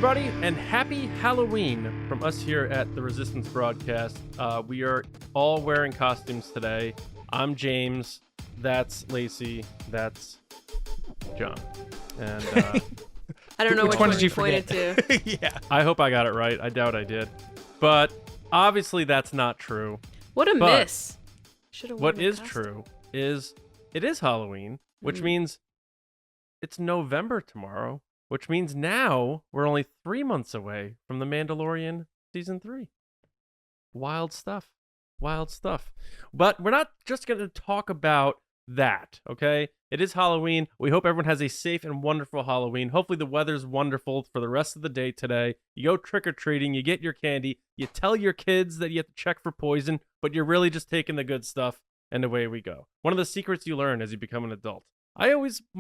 everybody, and happy Halloween from us here at the Resistance Broadcast. We are all wearing costumes today. I'm James. That's Lacey. That's John. And I don't know which one did you pointed to. Yeah. I hope I got it right. I doubt I did. But obviously that's not true. What a miss. What is true is it is Halloween, which means it's November tomorrow, which means now we're only 3 months away from The Mandalorian Season 3. Wild stuff. Wild stuff. But we're not just going to talk about that, okay? It is Halloween. We hope everyone has a safe and wonderful Halloween. Hopefully the weather's wonderful for the rest of the day today. You go trick-or-treating, you get your candy, you tell your kids that you have to check for poison, but you're really just taking the good stuff, and away we go. One of the secrets you learn as you become an adult.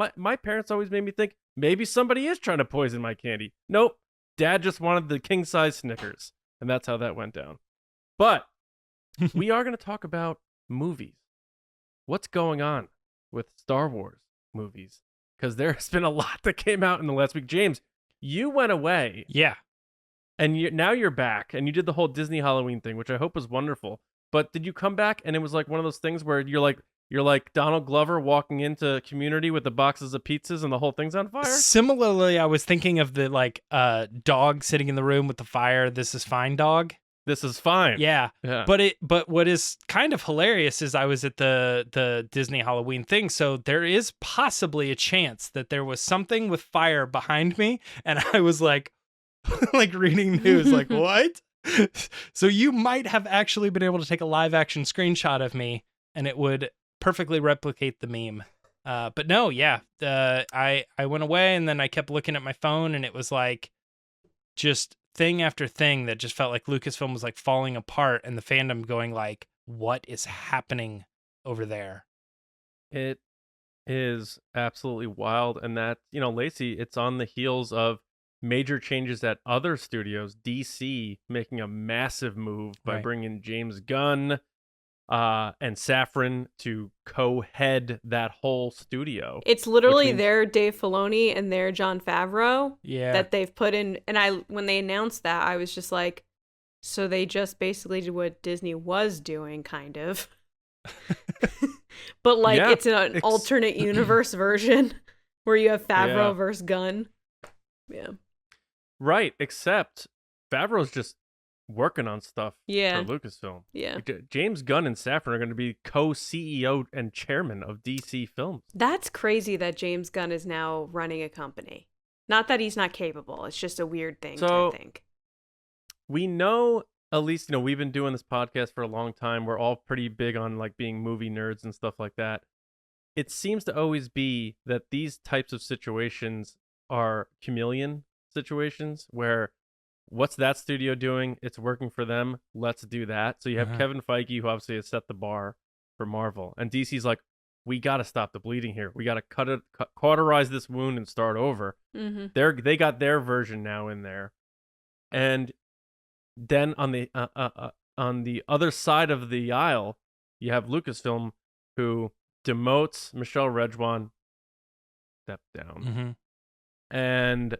My parents always made me think, maybe somebody is trying to poison my candy. Nope. Dad just wanted the king-size Snickers, and that's how that went down. But we are going to talk about movies. What's going on with Star Wars movies? Because there's been a lot that came out in the last week. James, you went away. Yeah. And now you're back, and you did the whole Disney Halloween thing, which I hope was wonderful. But did you come back, and it was like one of those things where you're like Donald Glover walking into Community with the boxes of pizzas and the whole thing's on fire? Similarly, I was thinking of the dog sitting in the room with the fire. This is fine, dog. This is fine. Yeah. But what is kind of hilarious is I was at the Disney Halloween thing, so there is possibly a chance that there was something with fire behind me, and I was like reading news, like, what? So you might have actually been able to take a live action screenshot of me, and it would perfectly replicate the meme. But no, yeah. I went away, and then I kept looking at my phone, and it was like just thing after thing that just felt like Lucasfilm was like falling apart, and the fandom going like, what is happening over there? It is absolutely wild. And that, Lacey, it's on the heels of major changes at other studios. DC making a massive move by bringing James Gunn and Safran to co-head that whole studio. It's literally their Dave Filoni and their Jon Favreau that they've put in. And when they announced that, I was just like, so they just basically did what Disney was doing, kind of. But it's an alternate universe version where you have Favreau versus Gunn. Yeah. Right, except Favreau's just working on stuff for Lucasfilm. Yeah. James Gunn and Safran are going to be co-CEO and chairman of DC Films. That's crazy that James Gunn is now running a company. Not that he's not capable. It's just a weird thing to think. We know, at least, we've been doing this podcast for a long time. We're all pretty big on being movie nerds and stuff like that. It seems to always be that these types of situations are chameleon situations where what's that studio doing? It's working for them. Let's do that. So you have Kevin Feige, who obviously has set the bar for Marvel. And DC's like, we got to stop the bleeding here. We got to cauterize this wound and start over. Mm-hmm. They got their version now in there. And then on the other side of the aisle, you have Lucasfilm, who demotes Michelle Redjwan, step down. Mm-hmm. And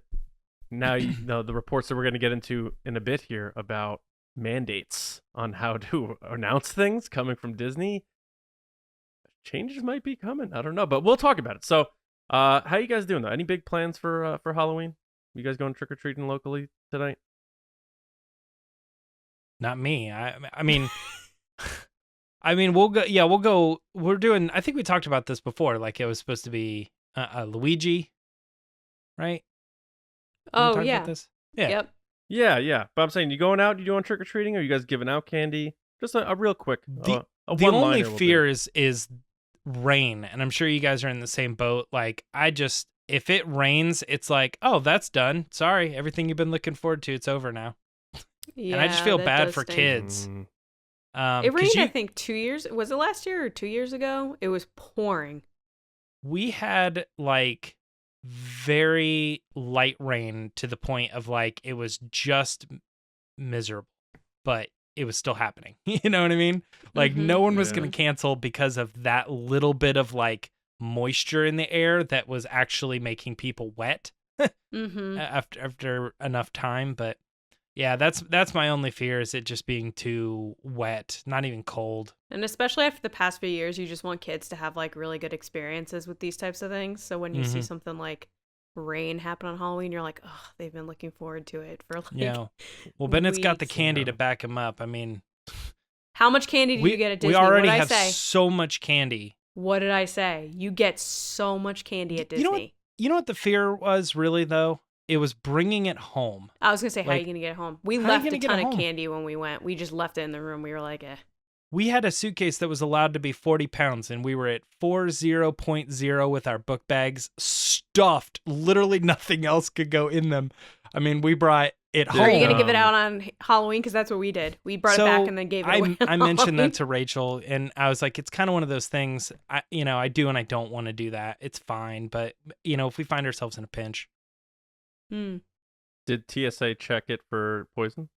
now the reports that we're going to get into in a bit here about mandates on how to announce things coming from Disney. Changes might be coming. I don't know, but we'll talk about it. So, how you guys doing though? Any big plans for Halloween? You guys going trick-or-treating locally tonight? Not me. I mean, we'll go. Yeah, we'll go. We're doing. I think we talked about this before. Like it was supposed to be Luigi, right? Oh, yeah. About this? Yeah. Yep. Yeah. But I'm saying, you going out? You doing trick-or-treating? Or are you guys giving out candy? Just a real quick. The only fear is rain. And I'm sure you guys are in the same boat. Like, if it rains, it's like, oh, that's done. Sorry. Everything you've been looking forward to, it's over now. Yeah, and I just feel bad for kids. It rained, I think, 2 years. Was it last year or 2 years ago? It was pouring. We had very light rain to the point of it was just miserable, but it was still happening. You know what I mean? No one was going to cancel because of that little bit of moisture in the air that was actually making people wet. after enough time. But yeah, that's my only fear, is it just being too wet, not even cold. And especially after the past few years, you just want kids to have like really good experiences with these types of things. So when you see something like rain happen on Halloween, you're like, oh, they've been looking forward to it for like Well, Bennett's got the weeks. candy to back him up. I mean, how much candy did you get at Disney? We already what did have I say? so much candy. What did I say? You get so much candy at Disney. You know what the fear was really, though? It was bringing it home. I was going to say, how are you going to get it home? We how left you a gonna get ton it of home? candy when we went. We just left it in the room. We were like, eh. We had a suitcase that was allowed to be 40 pounds, and we were at 40.0 with our book bags stuffed. Literally nothing else could go in them. I mean, we brought it home. Are you going to give it out on Halloween? Because that's what we did. We brought it back and then gave it away on I mentioned Halloween. that to Rachel, and I was like, it's kind of one of those things, I do and I don't want to do that. It's fine, but, if we find ourselves in a pinch. Did TSA check it for poison?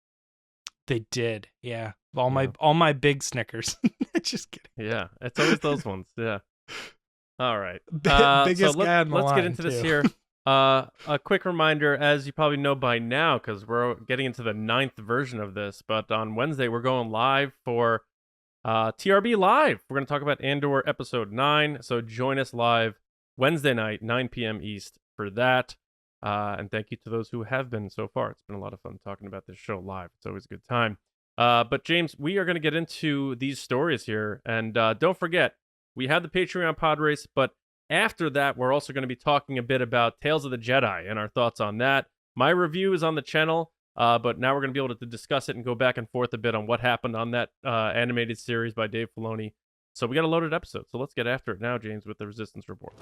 They did, yeah. All my big Snickers. Just kidding. Yeah, it's always those ones. Yeah. All right. Biggest guy on the let's line, get into this too. here. A quick reminder, as you probably know by now, because we're getting into the 9th version of this, but on Wednesday we're going live for TRB Live. We're going to talk about Andor Episode 9, so join us live Wednesday night, 9 p.m. East for that. And thank you to those who have been so far. It's been a lot of fun talking about this show live. It's always a good time. But James, we are going to get into these stories here. And don't forget, we have the Patreon pod race, but after that, we're also going to be talking a bit about Tales of the Jedi and our thoughts on that. My review is on the channel, but now we're going to be able to discuss it and go back and forth a bit on what happened on that animated series by Dave Filoni. So we got a loaded episode. So let's get after it now, James, with the Resistance Report.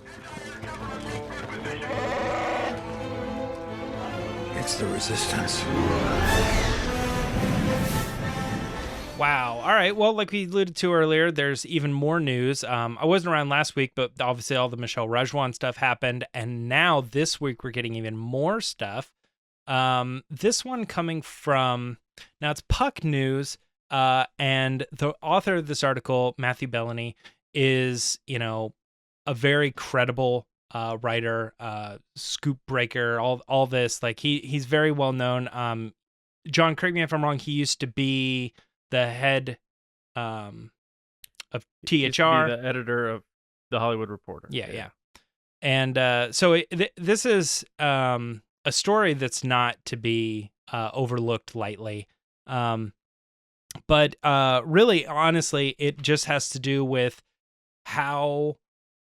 It's the Resistance. Wow. All right. Well, like we alluded to earlier, there's even more news. I wasn't around last week, but obviously all the Michelle Rejwan stuff happened. And now this week we're getting even more stuff. This one coming from, now it's Puck News. And the author of this article, Matthew Bellany, is, a very credible writer, scoop breaker, all this. Like he's very well known. John, correct me if I'm wrong, he used to be the head of THR. He used to be the editor of The Hollywood Reporter. Yeah. And so this is a story that's not to be overlooked lightly. But really, honestly, it just has to do with how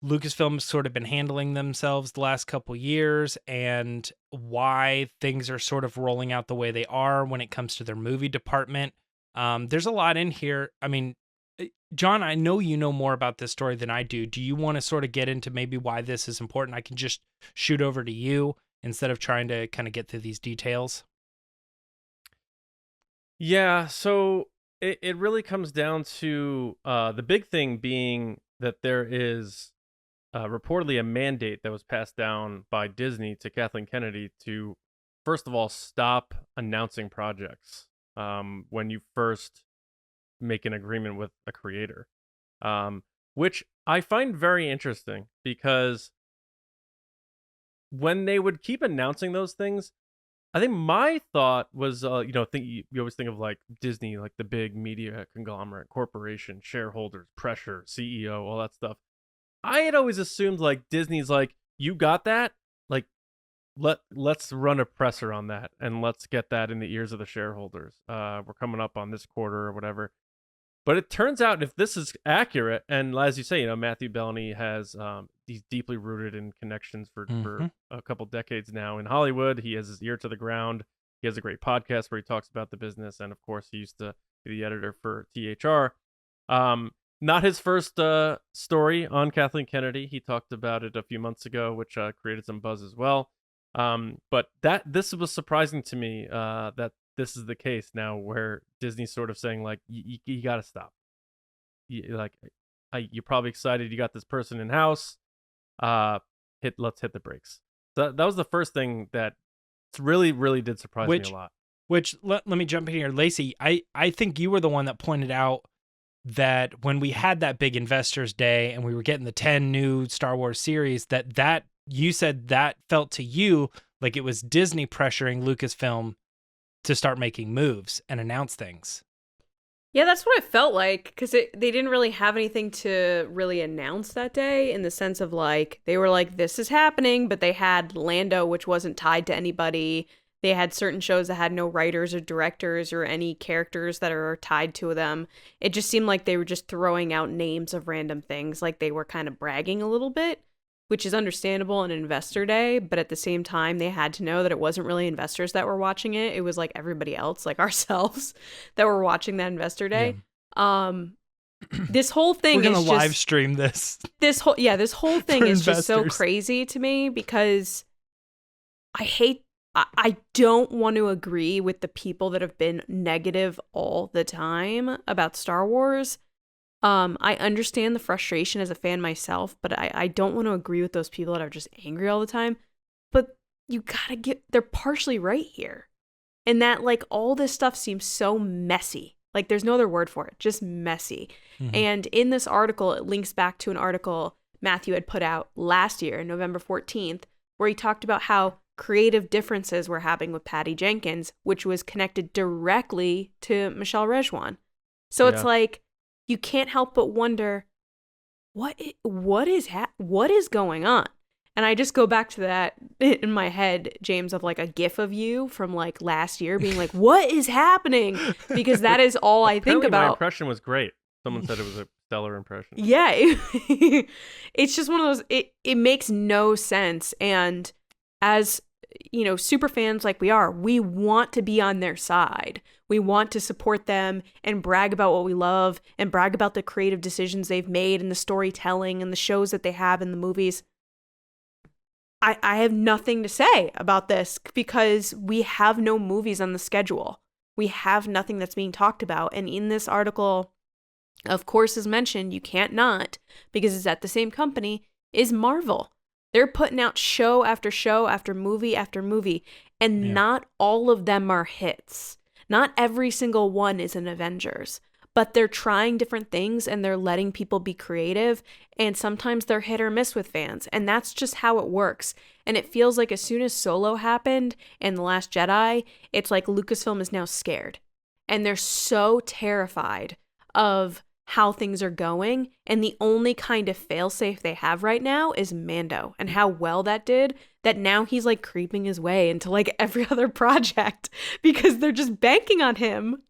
Lucasfilm's sort of been handling themselves the last couple years and why things are sort of rolling out the way they are when it comes to their movie department. There's a lot in here. I mean, John, I know you know more about this story than I do. Do you want to sort of get into maybe why this is important? I can just shoot over to you instead of trying to kind of get through these details. Yeah, so it really comes down to the big thing being that there is reportedly a mandate that was passed down by Disney to Kathleen Kennedy to, first of all, stop announcing projects when you first make an agreement with a creator, which I find very interesting because when they would keep announcing those things, I think my thought was, you always think of like Disney, like the big media conglomerate, corporation, shareholders, pressure, CEO, all that stuff. I had always assumed like Disney's like, you got that? Like, let's run a presser on that and let's get that in the ears of the shareholders. We're coming up on this quarter or whatever. But it turns out if this is accurate, and as you say, Matthew Bellany has he's deeply rooted in connections for a couple decades now in Hollywood. He has his ear to the ground. He has a great podcast where he talks about the business, and of course, he used to be the editor for THR. Not his first story on Kathleen Kennedy. He talked about it a few months ago, which created some buzz as well. But this was surprising to me that this is the case now, where Disney's sort of saying like, you got to stop. You're probably excited you got this person in house. Let's hit the brakes. So that was the first thing that really, really did surprise me a lot. Which let me jump in here, Lacey. I think you were the one that pointed out that when we had that big investors day and we were getting the 10 new Star Wars series, that you said that felt to you Like it was Disney pressuring Lucasfilm to start making moves and announce things. Yeah, that's what it felt like, because they didn't really have anything to really announce that day, in the sense of like, they were like, this is happening, but they had Lando, which wasn't tied to anybody. They had certain shows that had no writers or directors or any characters that are tied to them. It just seemed like they were just throwing out names of random things, like they were kind of bragging a little bit, which is understandable in Investor Day, but at the same time, they had to know that it wasn't really investors that were watching it. It was like everybody else, like ourselves, that were watching that Investor Day. Yeah. This whole thing We're gonna live stream this. This whole thing is just so investors. crazy to me, because I don't want to agree with the people that have been negative all the time about Star Wars. I understand the frustration as a fan myself, but I don't want to agree with those people that are just angry all the time. But you gotta they're partially right here. And that, like, all this stuff seems so messy. Like, there's no other word for it, just messy. Mm-hmm. And in this article, it links back to an article Matthew had put out last year, November 14th, where he talked about how creative differences were happening with Patty Jenkins, which was connected directly to Michelle Rejwan. So it's like, you can't help but wonder, what is going on? And I just go back to that in my head, James, of like a gif of you from like last year being like, what is happening? Because that is all I think about. My impression was great. Someone said it was a stellar impression. Yeah. It's just one of those, it makes no sense. And as, you know, super fans like we are, we want to be on their side. We want to support them and brag about what we love and brag about the creative decisions they've made and the storytelling and the shows that they have in the movies. I have nothing to say about this because we have no movies on the schedule. We have nothing that's being talked about. And in this article, of course, is mentioned, you can't not, because it's at the same company, is Marvel. They're putting out show after show after movie, and not all of them are hits. Not every single one is an Avengers, but they're trying different things and they're letting people be creative, and sometimes they're hit or miss with fans, and that's just how it works. And it feels like as soon as Solo happened and The Last Jedi, it's like Lucasfilm is now scared, and they're so terrified of how things are going, and the only kind of failsafe they have right now is Mando, and how well that did, that now he's like creeping his way into like every other project because they're just banking on him.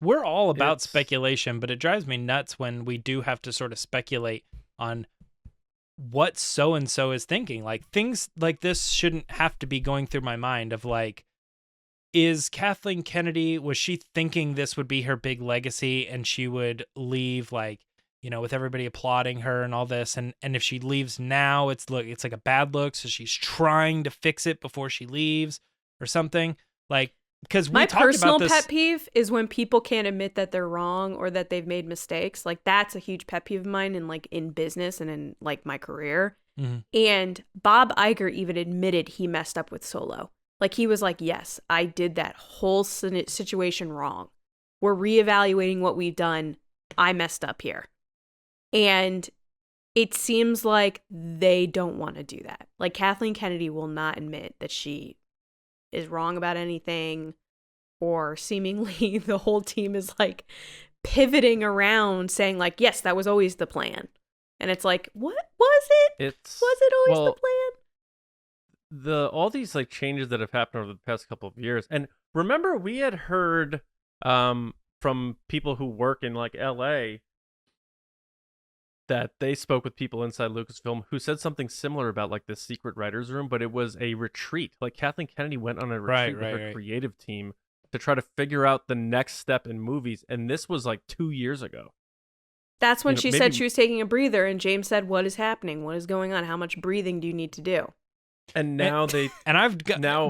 We're all about speculation, but it drives me nuts when we do have to sort of speculate on what so-and-so is thinking. Like, things like this shouldn't have to be going through my mind of like, is Kathleen Kennedy, was she thinking this would be her big legacy and she would leave, like, you know, with everybody applauding her and all this, and if she leaves now, it's like a bad look, so she's trying to fix it before she leaves or something? Like, because my personal pet peeve is when people can't admit that they're wrong or that they've made mistakes. Like, that's a huge pet peeve of mine in business and in like my career. Mm-hmm. And Bob Iger even admitted he messed up with Solo. Like, he was like, yes, I did that whole situation wrong. We're reevaluating what we've done. I messed up here. And it seems like they don't want to do that. Like, Kathleen Kennedy will not admit that she is wrong about anything, or seemingly the whole team is like pivoting around saying like, yes, that was always the plan. And it's like, what was it? Was it always the plan? All these like changes that have happened over the past couple of years. And remember, we had heard from people who work in like LA that they spoke with people inside Lucasfilm who said something similar about like this secret writer's room, but it was a retreat. Like, Kathleen Kennedy went on a retreat with her creative team to try to figure out the next step in movies. And this was like 2 years ago. That's when she said she was taking a breather, and James said, what is happening? What is going on? How much breathing do you need to do? And now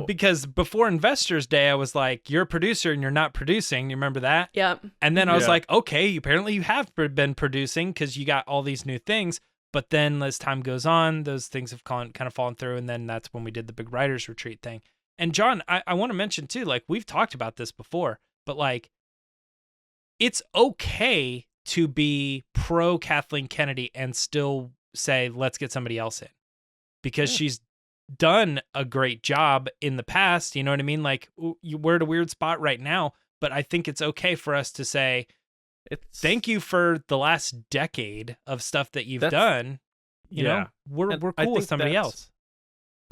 because before Investors Day, I was like, you're a producer and you're not producing. You remember that? Yep. And then I was like, okay, apparently you have been producing because you got all these new things. But then as time goes on, those things have kind of fallen through. And then that's when we did the big writers retreat thing. And John, I want to mention too, like, we've talked about this before, but like, it's okay to be pro Kathleen Kennedy and still say, let's get somebody else in, because she's done a great job in the past. You know what I mean? Like, we're at a weird spot right now, but I think it's okay for us to say, thank you for the last decade of stuff that you've done. You know, we're cool with somebody else.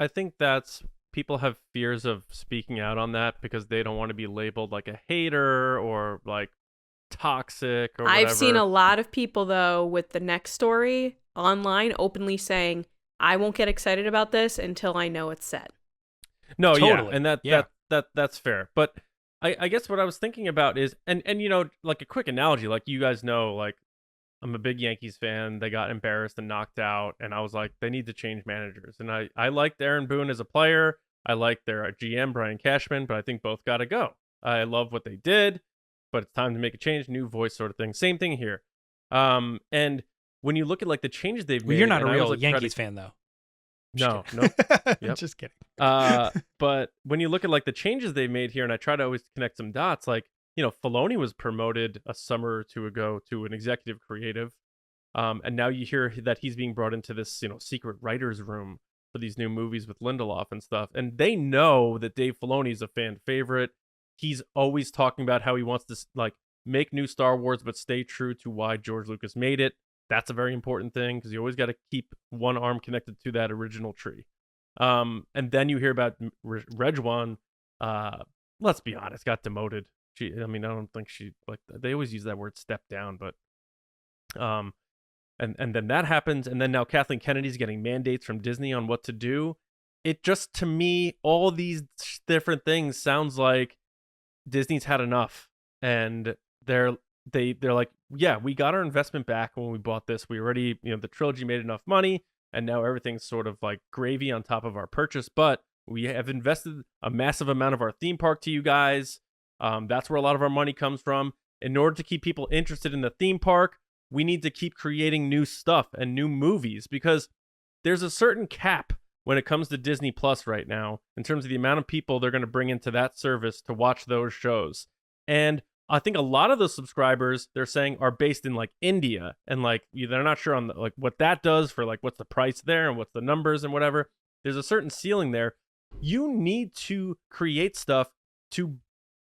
I think that's, people have fears of speaking out on that because they don't want to be labeled like a hater or like toxic or whatever. I've seen a lot of people, though, with the next story online openly saying, I won't get excited about this until I know it's set. No, Totally. and that's fair. But I guess what I was thinking about is, and you know, like a quick analogy, like you guys know, like I'm a big Yankees fan. They got embarrassed and knocked out, and I was like, they need to change managers. And I liked Aaron Boone as a player. I like their GM, Brian Cashman, but I think both got to go. I love what they did, but it's time to make a change, new voice sort of thing. Same thing here. And when you look at like the changes they've made, you're not a real Yankees fan, though. No. Yep. Just kidding. But when you look at like the changes they've made here, and I try to always connect some dots, like, you know, Filoni was promoted a summer or two ago to an executive creative. And now you hear that he's being brought into this, you know, secret writer's room for these new movies with Lindelof and stuff. And they know that Dave Filoni is a fan favorite. He's always talking about how he wants to like make new Star Wars, but stay true to why George Lucas made it. That's a very important thing because you always got to keep one arm connected to that original tree. And then you hear about Rejwan. Let's be honest, got demoted. I don't think she, like, they always use that word step down, but and then that happens, and then now Kathleen Kennedy's getting mandates from Disney on what to do. It just, to me, all these different things sounds like Disney's had enough, and they're like, yeah, we got our investment back when we bought this. We already, you know, the trilogy made enough money, and now everything's sort of like gravy on top of our purchase, but we have invested a massive amount of our theme park to you guys. That's where a lot of our money comes from. In order to keep people interested in the theme park, we need to keep creating new stuff and new movies, because there's a certain cap when it comes to Disney Plus right now in terms of the amount of people they're going to bring into that service to watch those shows. And I think a lot of the subscribers, they're saying, are based in like India, and like they're not sure on like what that does for like what's the price there and what's the numbers and whatever. There's a certain ceiling there. You need to create stuff to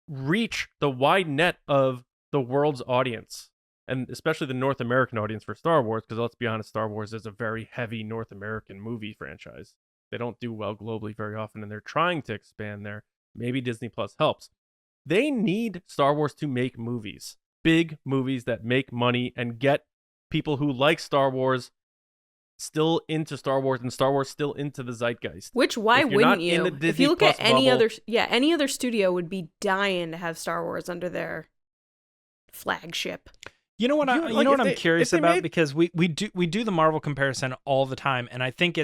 reach the wide net of the world's audience, and especially the North American audience for Star Wars, because let's be honest, Star Wars is a very heavy North American movie franchise. They don't do well globally very often, and they're trying to expand there. Maybe Disney Plus helps. They need Star Wars to make movies, big movies that make money and get people who like Star Wars still into Star Wars, and Star Wars still into the zeitgeist. Which, why wouldn't you? If you look at any other studio would be dying to have Star Wars under their flagship. You know what? I'm curious about, because we do the Marvel comparison all the time, and I think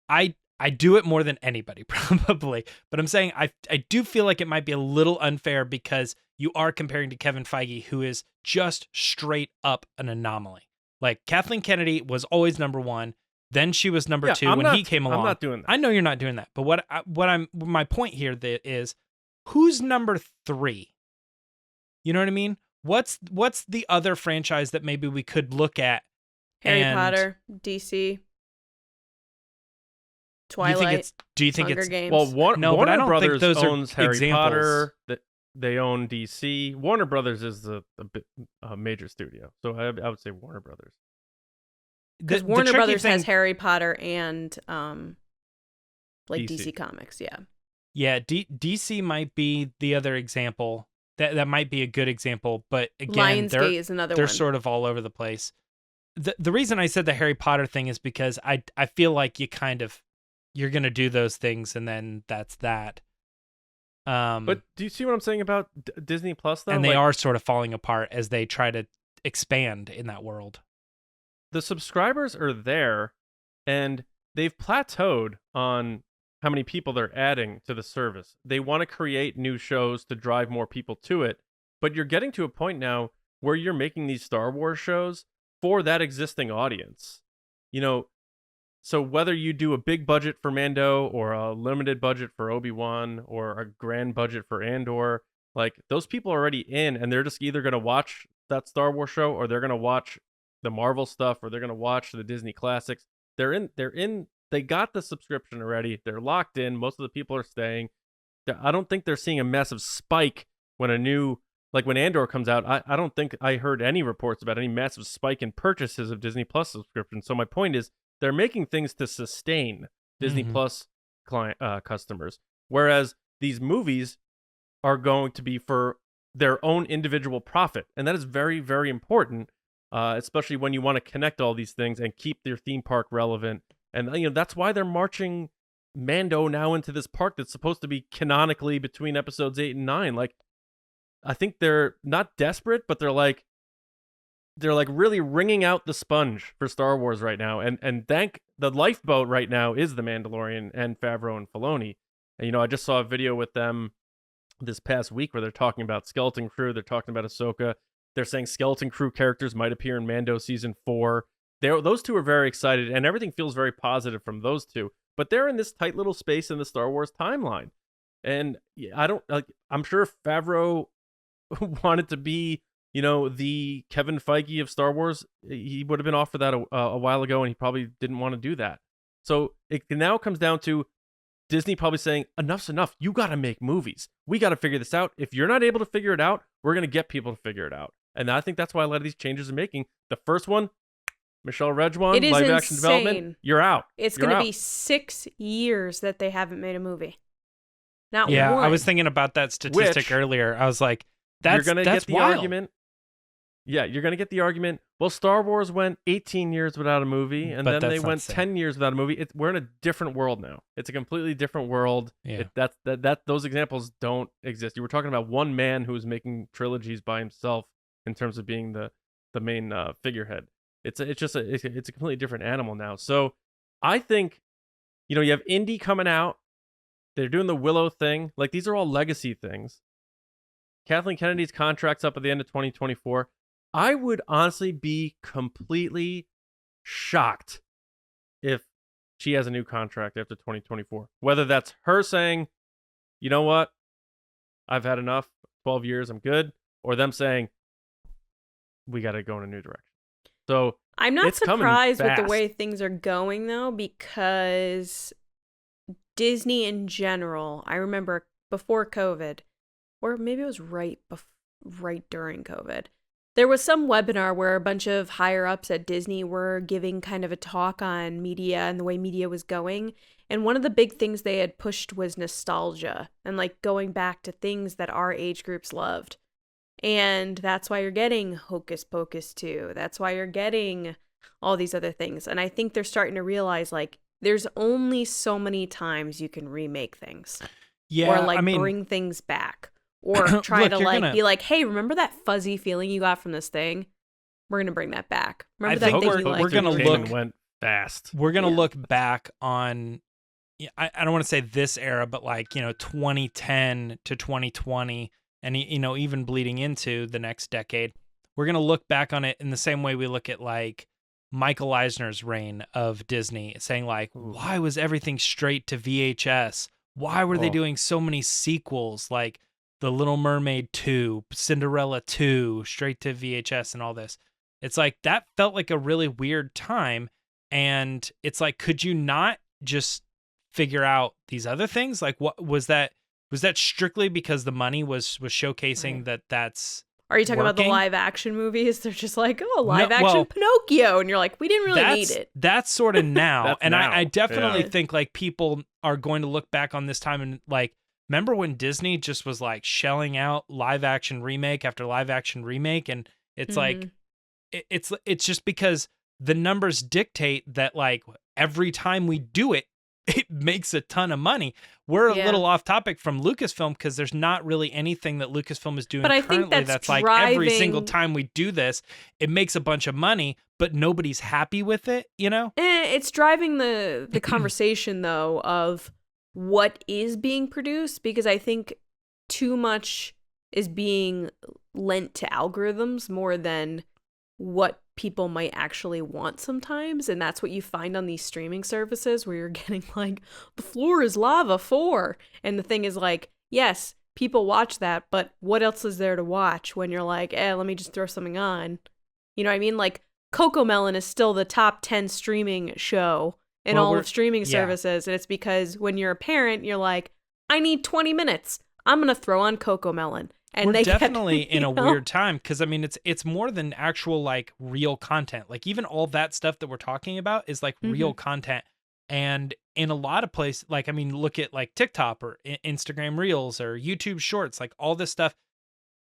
I do it more than anybody probably, but I'm saying I do feel like it might be a little unfair because you are comparing to Kevin Feige, who is just straight up an anomaly. Like, Kathleen Kennedy was always number one, then she was number two when he came along. I'm not doing that. I know you're not doing that, but my point here is, who's number three? You know what I mean? What's the other franchise that maybe we could look at? Harry Potter, DC, Twilight. Do you think Hunger it's Games? Well, Warner Brothers Brothers owns Harry examples. Potter. They own DC. Warner Brothers is a major studio, so I would say Warner Brothers. Because Warner Brothers has Harry Potter and like DC. DC Comics, yeah. Yeah, DC might be the other example. That might be a good example, but again, Lionsgate is another they're one. sort of all over the place. The reason I said the Harry Potter thing is because I feel like you're gonna do those things and then that's that. But do you see what I'm saying about Disney Plus though? And they are sort of falling apart as they try to expand in that world. The subscribers are there, and they've plateaued on how many people they're adding to the service. They want to create new shows to drive more people to it, but you're getting to a point now where you're making these Star Wars shows for that existing audience. You know, so whether you do a big budget for Mando or a limited budget for Obi-Wan or a grand budget for Andor, like, those people are already in, and they're just either going to watch that Star Wars show, or they're going to watch the Marvel stuff, or they're going to watch the Disney classics. They're in they got the subscription already. They're locked in. Most of the people are staying. I don't think they're seeing a massive spike when when Andor comes out. I don't think I heard any reports about any massive spike in purchases of Disney Plus subscriptions. So my point is, they're making things to sustain Disney Plus client customers, whereas these movies are going to be for their own individual profit, and that is very, very important, especially when you want to connect all these things and keep their theme park relevant. And that's why they're marching Mando now into this park that's supposed to be canonically between episodes 8 and 9. Like, I think they're not desperate, but they're like really wringing out the sponge for Star Wars right now. And thank the lifeboat right now is the Mandalorian and Favreau and Filoni. And I just saw a video with them this past week where they're talking about Skeleton Crew, they're talking about Ahsoka. They're saying Skeleton Crew characters might appear in Mando season 4. Those two are very excited, and everything feels very positive from those two. But they're in this tight little space in the Star Wars timeline. And I'm sure if Favreau wanted to be, the Kevin Feige of Star Wars, he would have been offered that a while ago, and he probably didn't want to do that. So it now comes down to Disney probably saying, enough's enough. You got to make movies. We got to figure this out. If you're not able to figure it out, we're going to get people to figure it out. And I think that's why a lot of these changes are making. The first one, Michelle Redjwan, live action development, you're out. It's going to be 6 years that they haven't made a movie. Not one. I was thinking about that statistic earlier. I was like, that's you're going to get the wild. argument. Yeah, you're going to get the argument. Well, Star Wars went 18 years without a movie, and then they went 10 years without a movie. We're in a different world now. It's a completely different world. Yeah. Those examples don't exist. You were talking about one man who was making trilogies by himself in terms of being the main figurehead. It's a completely different animal now. So I think, you have Indy coming out. They're doing the Willow thing. Like, these are all legacy things. Kathleen Kennedy's contract's up at the end of 2024. I would honestly be completely shocked if she has a new contract after 2024. Whether that's her saying, you know what, I've had enough, 12 years, I'm good, or them saying, we got to go in a new direction. So I'm not surprised with the way things are going, though, because Disney in general, I remember before COVID, or maybe it was right during COVID, there was some webinar where a bunch of higher ups at Disney were giving kind of a talk on media and the way media was going. And one of the big things they had pushed was nostalgia and like going back to things that our age groups loved. And that's why you're getting Hocus Pocus 2. That's why you're getting all these other things. And I think they're starting to realize like there's only so many times you can remake things. Yeah, or bring things back. Or try to be like, hey, remember that fuzzy feeling you got from this thing? We're gonna bring that back. Remember that thing you liked? We're gonna look. Went fast. We're gonna look back on. I don't want to say this era, but 2010 to 2020, and even bleeding into the next decade. We're gonna look back on it in the same way we look at Michael Eisner's reign of Disney, saying why was everything straight to VHS? Why were they doing so many sequels like The Little Mermaid 2, Cinderella 2, straight to VHS and all this? It's that felt like a really weird time. And it's could you not just figure out these other things? What was that? Was that strictly because the money was showcasing that's Are you talking about the live action movies? They're just live action Pinocchio. And you're like, we didn't really need it. That's sort of now. And now. I definitely think people are going to look back on this time and remember when Disney just was shelling out live action remake after live action remake? And it's it's just because the numbers dictate that every time we do it, it makes a ton of money. We're a little off topic from Lucasfilm because there's not really anything that Lucasfilm is doing currently that's every single time we do this, it makes a bunch of money, but nobody's happy with it, It's driving the conversation, though, of what is being produced, because I think too much is being lent to algorithms more than what people might actually want sometimes. And that's what you find on these streaming services where you're getting the floor is lava 4. And the thing is yes, people watch that, but what else is there to watch when you're let me just throw something on? You know what I mean? CoComelon is still the top 10 streaming show in Well, all we're- of streaming yeah. services. And it's because when you're a parent, you're like, I need 20 minutes. I'm going to throw on Cocomelon. And We're they get, definitely in a you know? weird time because I mean it's more than actual like real content. Like even all that stuff that we're talking about is like real content. And in a lot of places, like I mean, look at like TikTok or Instagram Reels or YouTube Shorts, like all this stuff.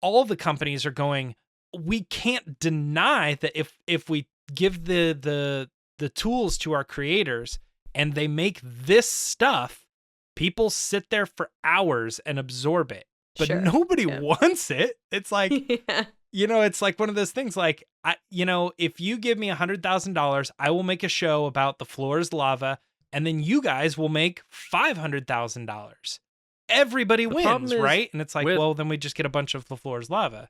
All the companies are going. We can't deny that if we give the tools to our creators and they make this stuff, people sit there for hours and absorb it. But Sure. nobody Yeah. wants it. It's like, Yeah. you know, it's like one of those things like, if you give me $100,000, I will make a show about the floor is lava, and then you guys will make $500,000. Everybody The problem wins, is right? And it's like, with- well, then we just get a bunch of the floor is lava.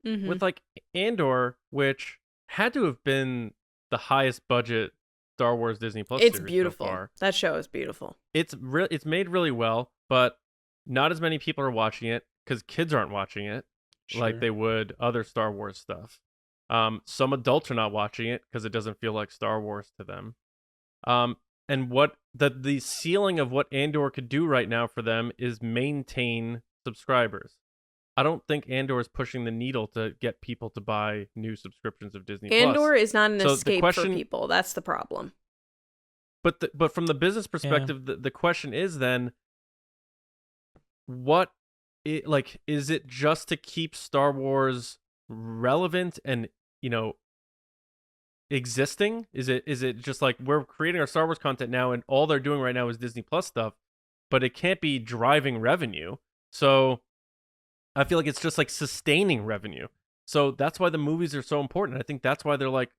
Mhm. With like Andor, which had to have been the highest budget Star Wars Disney Plus It's series beautiful. so far. That show is beautiful. It's made really well, but not as many people are watching it because kids aren't watching it like Sure. they would other Star Wars stuff. Some adults are not watching it because it doesn't feel like Star Wars to them. And what the ceiling of what Andor could do right now for them is maintain subscribers. I don't think Andor is pushing the needle to get people to buy new subscriptions of Disney Andor Plus. is not an So the escape question- for people. That's the problem. But from the business perspective, the question is then, what is it just to keep Star Wars relevant and existing? Is it just like we're creating our Star Wars content now and all they're doing right now is Disney Plus stuff, but it can't be driving revenue. So I feel like it's just like sustaining revenue. So that's why the movies are so important. I think that's why they're like,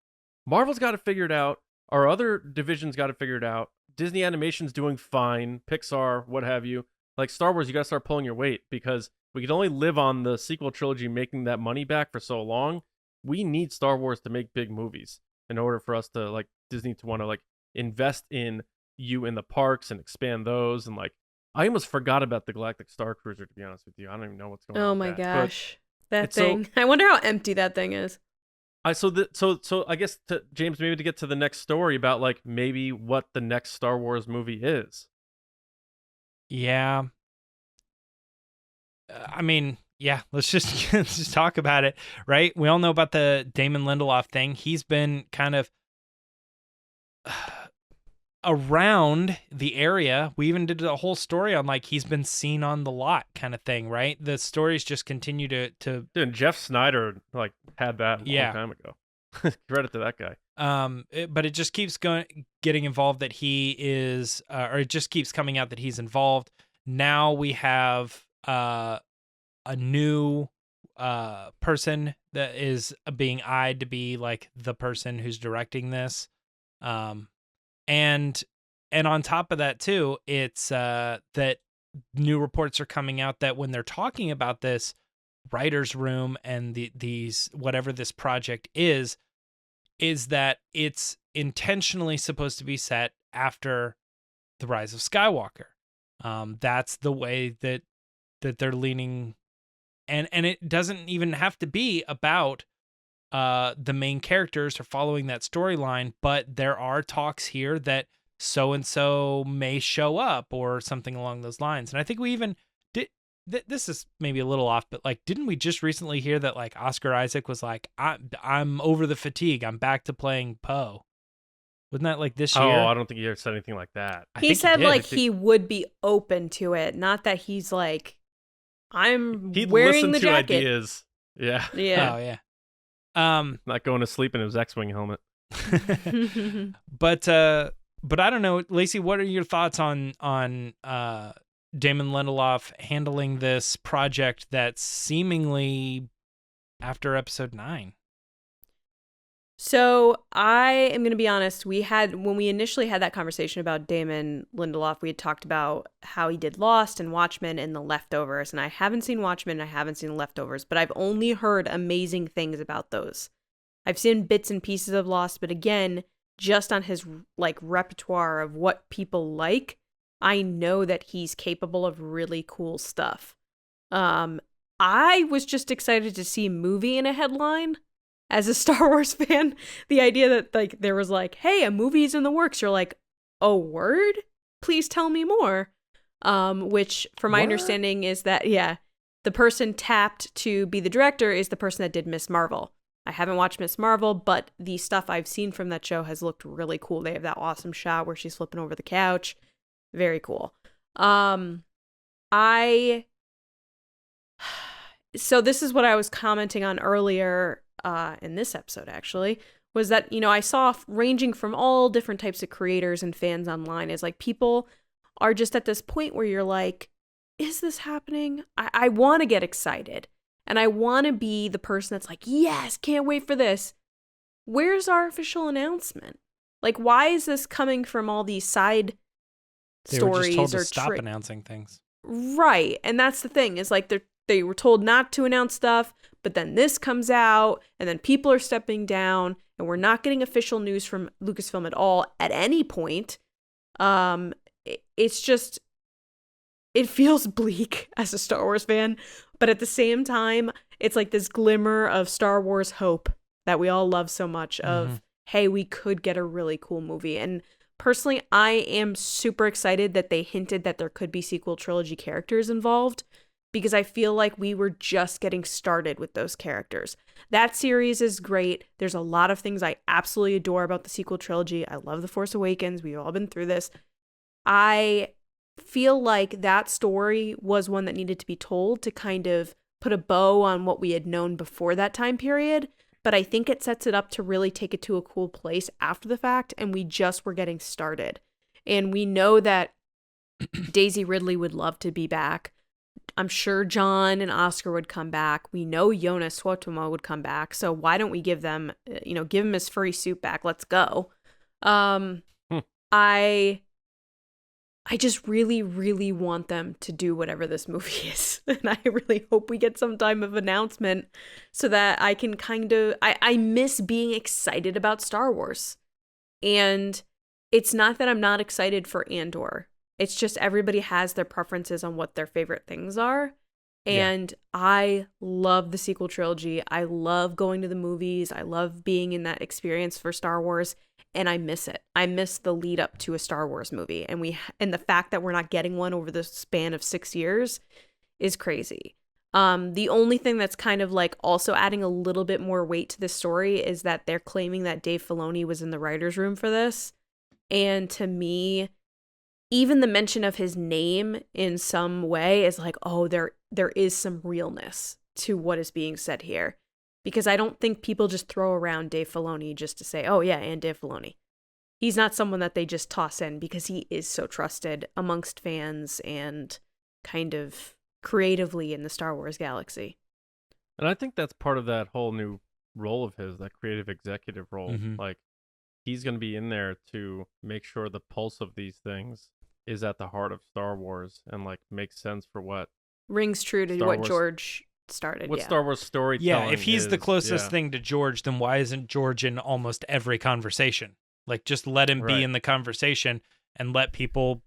Marvel's got to figure it out. Our other divisions got to figure it out. Disney Animation's doing fine. Pixar, what have you. Like Star Wars, you got to start pulling your weight because we can only live on the sequel trilogy making that money back for so long. We need Star Wars to make big movies in order for us to like Disney to want to like invest in you in the parks and expand those. And like, I almost forgot about the Galactic Star Cruiser, to be honest with you. I don't even know what's going on. Oh with my that. But gosh. That it's so- thing. I wonder how empty that thing is. So I guess to James, maybe to get to the next story about like maybe what the next Star Wars movie is. Yeah. I mean, yeah, let's just let's just talk about it, right? We all know about the Damon Lindelof thing. He's been kind of around the area. We even did a whole story on like he's been seen on the lot kind of thing, right? The stories just continue to Dude, Jeff Snyder like had that a Yeah. long time ago. Credit to that guy. but it just keeps getting involved that he is or it just keeps coming out that he's involved. Now we have a new person that is being eyed to be like the person who's directing this. And on top of that too, it's that new reports are coming out that when they're talking about this writer's room and these whatever this project is that it's intentionally supposed to be set after the Rise of Skywalker. That's the way that they're leaning, and it doesn't even have to be about the main characters or following that storyline, but there are talks here that so and so may show up or something along those lines. And I think we even did. This is maybe a little off, but like, didn't we just recently hear that like Oscar Isaac was like, I'm over the fatigue. I'm back to playing Poe. Wasn't that like this year? Oh, I don't think he ever said anything like that. I He think said did. like he would be open to it, not that he's like, I'm He'd wearing listen the to jacket. ideas. Yeah. Yeah. Oh yeah. Not going to sleep in his X-Wing helmet. But I don't know, Lacey, what are your thoughts on Damon Lindelof handling this project that's seemingly after episode 9? So I am going to be honest. When we initially had that conversation about Damon Lindelof, we had talked about how he did Lost and Watchmen and The Leftovers. And I haven't seen Watchmen, I haven't seen The Leftovers, but I've only heard amazing things about those. I've seen bits and pieces of Lost, but again, just on his like repertoire of what people like, I know that he's capable of really cool stuff. I was just excited to see movie in a headline. As a Star Wars fan, the idea that like there was like, hey, a movie's in the works, you're like, oh, word? Please tell me more. Which, from my understanding, is that, the person tapped to be the director is the person that did Miss Marvel. I haven't watched Miss Marvel, but the stuff I've seen from that show has looked really cool. They have that awesome shot where she's flipping over the couch. Very cool. So this is what I was commenting on earlier in this episode, actually, was that, I saw ranging from all different types of creators and fans online is like people are just at this point where you're like, is this happening? I want to get excited. And I want to be the person that's like, yes, can't wait for this. Where's our official announcement? Like, why is this coming from all these side stories? Were just told to or stop announcing things. Right. And that's the thing is like they were told not to announce stuff, but then this comes out and then people are stepping down and we're not getting official news from Lucasfilm at all at any point. It's just, it feels bleak as a Star Wars fan, but at the same time, it's like this glimmer of Star Wars hope that we all love so much of, hey, we could get a really cool movie. And personally, I am super excited that they hinted that there could be sequel trilogy characters involved because I feel like we were just getting started with those characters. That series is great. There's a lot of things I absolutely adore about the sequel trilogy. I love The Force Awakens. We've all been through this. I feel like that story was one that needed to be told to kind of put a bow on what we had known before that time period. But I think it sets it up to really take it to a cool place after the fact, and we just were getting started. And we know that Daisy Ridley would love to be back. I'm sure John and Oscar would come back. We know Jonas Suotamo would come back. So why don't we give them, give him his furry suit back? Let's go. I just really, really want them to do whatever this movie is. And I really hope we get some type of announcement so that I can I miss being excited about Star Wars. And it's not that I'm not excited for Andor. It's just everybody has their preferences on what their favorite things are. And I love the sequel trilogy. I love going to the movies. I love being in that experience for Star Wars. And I miss it. I miss the lead up to a Star Wars movie. And the fact that we're not getting one over the span of 6 years is crazy. The only thing that's kind of like also adding a little bit more weight to this story is that they're claiming that Dave Filoni was in the writer's room for this. And to me, even the mention of his name in some way is like, oh, there is some realness to what is being said here. Because I don't think people just throw around Dave Filoni just to say, oh yeah, and Dave Filoni. He's not someone that they just toss in because he is so trusted amongst fans and kind of creatively in the Star Wars galaxy. And I think that's part of that whole new role of his, that creative executive role. Like, he's going to be in there to make sure the pulse of these things is at the heart of Star Wars and like makes sense for what rings true to Star what Wars George started. What Star Wars storytelling. Yeah, if he's the closest yeah. thing to George, then why isn't George in almost every conversation? Like, just let him be in the conversation and let people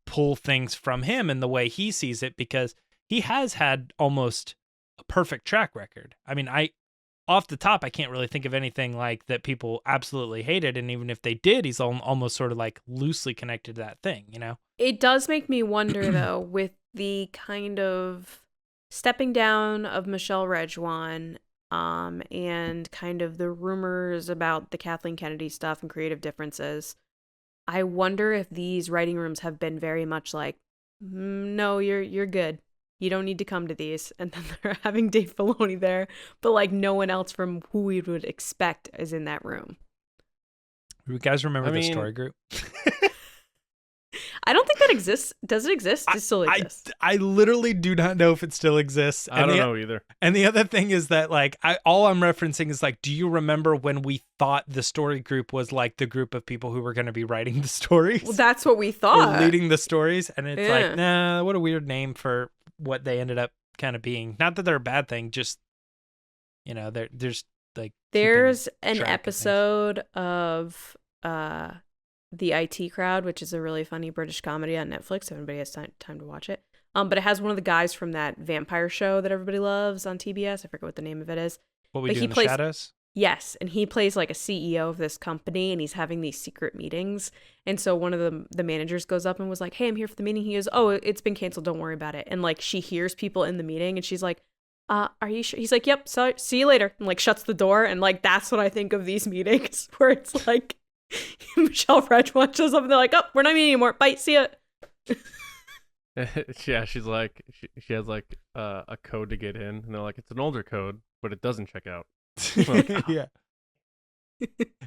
pull things from him in the way he sees it, because he has had almost a perfect track record. I mean, off the top, I can't really think of anything like that people absolutely hated, and even if they did, he's almost sort of like loosely connected to that thing, you know? It does make me wonder, though, with the kind of stepping down of Michelle Rejwan, and kind of the rumors about the Kathleen Kennedy stuff and creative differences, I wonder if these writing rooms have been very much like, no, you're good. You don't need to come to these. And then they're having Dave Filoni there, but like no one else from who we would expect is in that room. You guys remember the story group? I don't think that exists. Does it exist? It still exists. I literally do not know if it still exists. I don't know either. And the other thing is that, like, all I'm referencing is, like, do you remember when we thought the story group was, like, the group of people who were going to be writing the stories? Well, that's what we thought. Or leading the stories. And it's like, nah, what a weird name for what they ended up kind of being. Not that they're a bad thing, just, you know, there's, like... There's an episode of... The IT Crowd, which is a really funny British comedy on Netflix. If anybody has time to watch it. But it has one of the guys from that vampire show that everybody loves on TBS. I forget what the name of it is. What We Do in the Shadows? Yes, and he plays like a CEO of this company, and he's having these secret meetings. And so one of the managers goes up and was like, "Hey, I'm here for the meeting." He goes, "Oh, it's been canceled. Don't worry about it." And like she hears people in the meeting, and she's like, "Are you sure?" He's like, "Yep. So see you later," and like shuts the door. And like that's what I think of these meetings, where it's like Michelle Rejwan shows up, and they're like, "Oh, we're not meeting anymore. Bye. See ya." Yeah, she's like she has like a code to get in, and they're like, it's an older code, but it doesn't check out. Like, Yeah.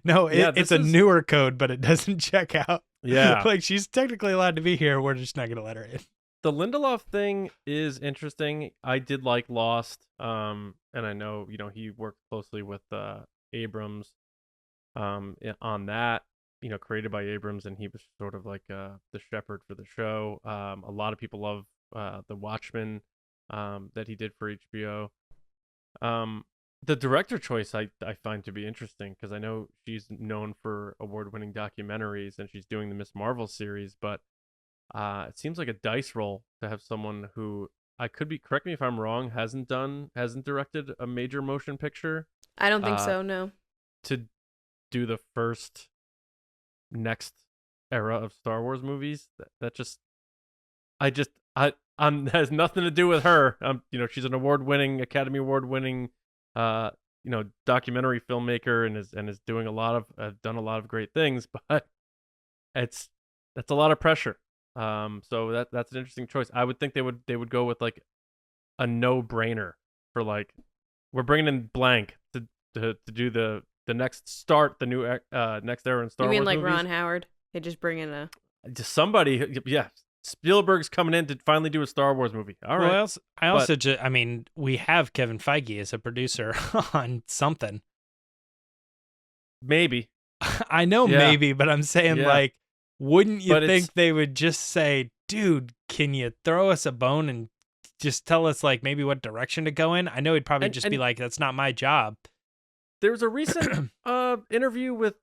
No, Yeah, it's this a is- newer code, but it doesn't check out. Yeah. Like she's technically allowed to be here. We're just not gonna let her in. The Lindelof thing is interesting. I did like Lost, and I know he worked closely with Abrams, on that. Created by Abrams, and he was sort of like the shepherd for the show. A lot of people love The Watchmen that he did for HBO. The director choice I find to be interesting because I know she's known for award-winning documentaries and she's doing the Miss Marvel series, but it seems like a dice roll to have someone who correct me if I'm wrong, hasn't directed a major motion picture I don't think so. No. to do the first next era of Star Wars movies. Has nothing to do with her. She's an Academy Award-winning documentary filmmaker and is doing done a lot of great things, but that's a lot of pressure. So that's an interesting choice. I would think they would go with like a no-brainer for like, we're bringing in blank to do the next start, the new next era in Star You Wars mean like movies. Ron Howard? They just bring in a. Just somebody, yeah. Spielberg's coming in to finally do a Star Wars movie. All right. Well, I also we have Kevin Feige as a producer on something. Maybe. I know Yeah. maybe, but I'm saying Yeah. like, wouldn't you But think they would just say, dude, can you throw us a bone and just tell us like maybe what direction to go in? I know he'd probably just be like, that's not my job. There was a recent interview with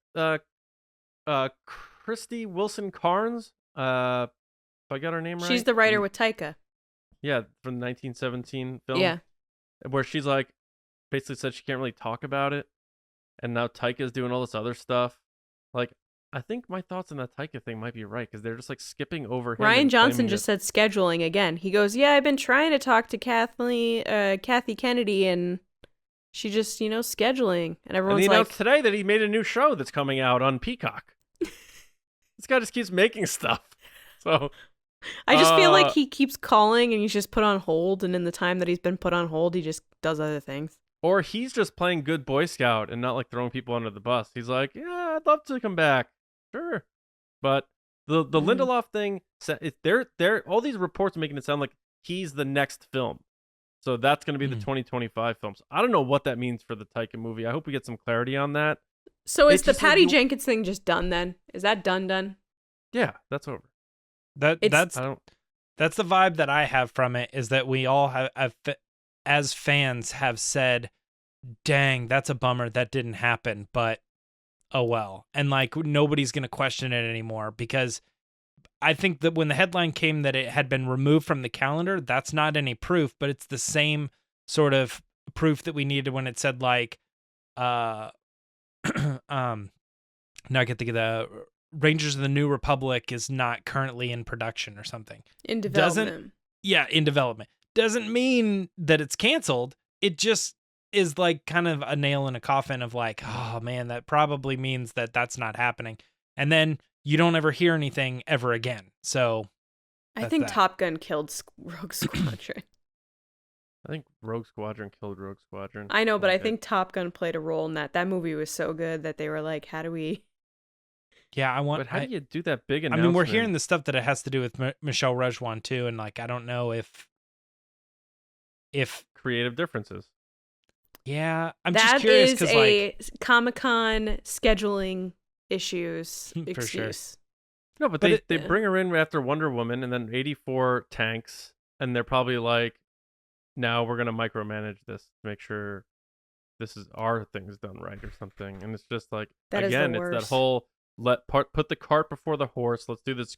Christy Wilson Carnes. If I got her name right. She's the writer with Taika. Yeah, from the 1917 film. Yeah. Where she's like, basically said she can't really talk about it. And now Taika's doing all this other stuff. Like, I think my thoughts on that Taika thing might be right, because they're just like skipping over him. Ryan Johnson just said scheduling again. He goes, "Yeah, I've been trying to talk to Kathy Kennedy, and she just, scheduling." And And everyone's he like, announced today that he made a new show that's coming out on Peacock. This guy just keeps making stuff. So I just feel like he keeps calling and he's just put on hold. And in the time that he's been put on hold, he just does other things. Or he's just playing good Boy Scout and not like throwing people under the bus. He's like, yeah, I'd love to come back. Sure. But the Lindelof thing, they're all these reports making it sound like he's the next film. So that's going to be the 2025 film. So I don't know what that means for the Taika movie. I hope we get some clarity on that. So is It's the just like Patty you- Jenkins thing just done then? Is that done? Yeah, that's over. That's I don't. That's the vibe that I have from it, is that we all have as fans have said, dang, that's a bummer that didn't happen, but oh well. And like nobody's going to question it anymore, because I think that when the headline came that it had been removed from the calendar, that's not any proof, but it's the same sort of proof that we needed when it said like now I can think of the Rangers of the New Republic is not currently in production or something. In development. In development. Doesn't mean that it's canceled. It just is like kind of a nail in a coffin of like, oh man, that probably means that that's not happening. And then you don't ever hear anything ever again. So I think that. Top Gun killed Rogue Squadron. I think Rogue Squadron killed Rogue Squadron. I know, but I Okay. think Top Gun played a role in that. That movie was so good that they were like, how do we... yeah, But how do you do that big I announcement? mean, we're hearing the stuff that it has to do with Michelle Rejwan too, and like I don't know if creative differences. yeah, I'm just That curious is because a like Comic-Con scheduling issues For sure. excuse. No, but they bring her in after Wonder Woman and then 84 tanks, and they're probably like, now we're gonna micromanage this to make sure this is our things done right or something. And it's just like, That is the again, it's that worst. whole put the cart before the horse. Let's do this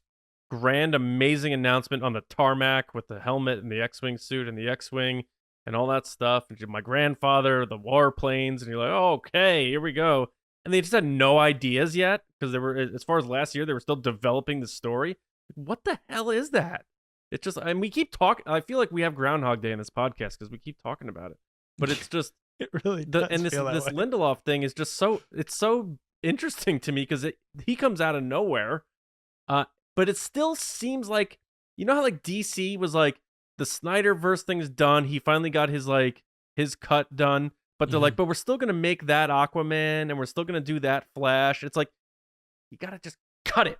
grand, amazing announcement on the tarmac with the helmet and the X-wing suit and the X-wing, and all that stuff. And my grandfather, the warplanes, and you're like, oh, okay, here we go. And they just had no ideas yet because they were, as far as last year, they were still developing the story. What the hell is that? It's just, and we keep talking. I feel like we have Groundhog Day in this podcast because we keep talking about it. But it's just, It really does and this feel that way. Lindelof thing is just it's so interesting to me because he comes out of nowhere. But it still seems like, you know how like DC was like, the Snyderverse thing is done. He finally got his cut done. But they're like, but we're still going to make that Aquaman and we're still going to do that Flash. It's like, you got to just cut it.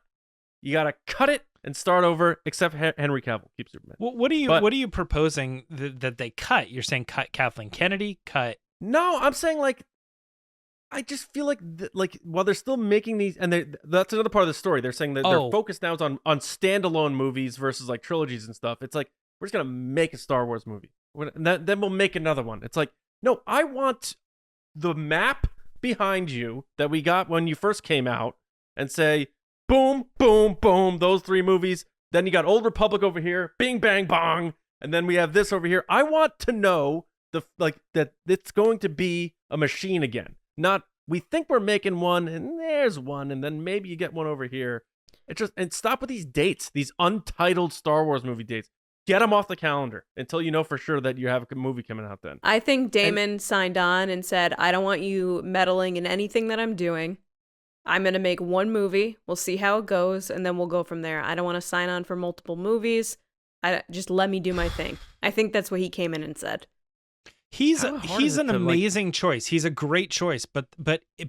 You got to cut it and start over, except Henry Cavill. Keep Superman. Well, what are you proposing that they cut? You're saying cut Kathleen Kennedy? Cut? No, I'm saying like, I just feel like while they're still making these, and that's another part of the story. They're saying that their focus now is on standalone movies versus like trilogies and stuff. It's like, we're just going to make a Star Wars movie. Then we'll make another one. It's like, no, I want the map behind you that we got when you first came out and say, boom, boom, boom, those 3 movies. Then you got Old Republic over here, bing, bang, bong. And then we have this over here. I want to know that it's going to be a machine again. Not, we think we're making one and there's one. And then maybe you get one over here. And stop with these dates, these untitled Star Wars movie dates. Get them off the calendar until you know for sure that you have a movie coming out then. I think Damon signed on and said, I don't want you meddling in anything that I'm doing. I'm going to make one movie. We'll see how it goes, and then we'll go from there. I don't want to sign on for multiple movies. Just let me do my thing. I think that's what he came in and said. He's an amazing choice. He's a great choice, but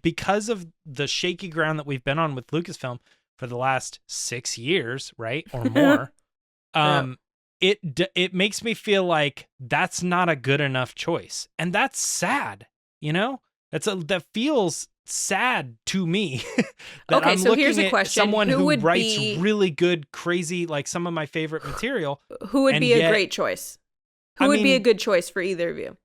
because of the shaky ground that we've been on with Lucasfilm for the last 6 years, right, or more, it makes me feel like that's not a good enough choice, and that's sad. You know, that feels sad to me. That okay, I'm so looking here's a at question: someone who who writes really good, crazy, like some of my favorite material. Who would be a great choice? Who would be a good choice for either of you?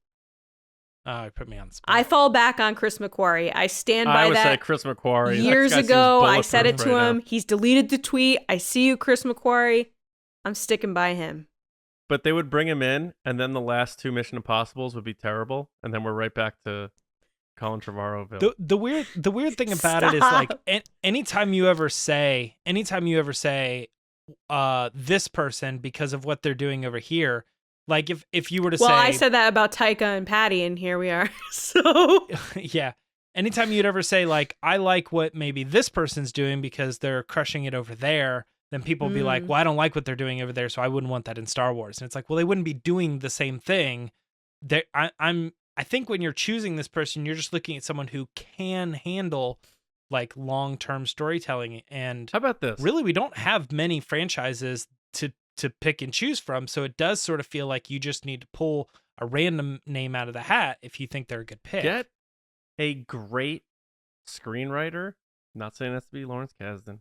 Put me on the spot. I fall back on Chris McQuarrie. I stand by that. I would say Chris McQuarrie. Years ago, I said it to him. Now. He's deleted the tweet. I see you, Chris McQuarrie. I'm sticking by him. But they would bring him in, and then the last 2 Mission Impossibles would be terrible, and then we're right back to Colin Trevorrow. The weird thing about it is like anytime you ever say this person because of what they're doing over here, like if you were to say, well, I said that about Taika and Patty, and here we are. So yeah, anytime you'd ever say like, I like what maybe this person's doing because they're crushing it over there, then people would be like, well, I don't like what they're doing over there, so I wouldn't want that in Star Wars. And it's like, well, they wouldn't be doing the same thing. I think when you're choosing this person, you're just looking at someone who can handle like long-term storytelling. And how about this? Really, we don't have many franchises to pick and choose from, so it does sort of feel like you just need to pull a random name out of the hat if you think they're a good pick. Get a great screenwriter. Not saying it has to be Lawrence Kasdan.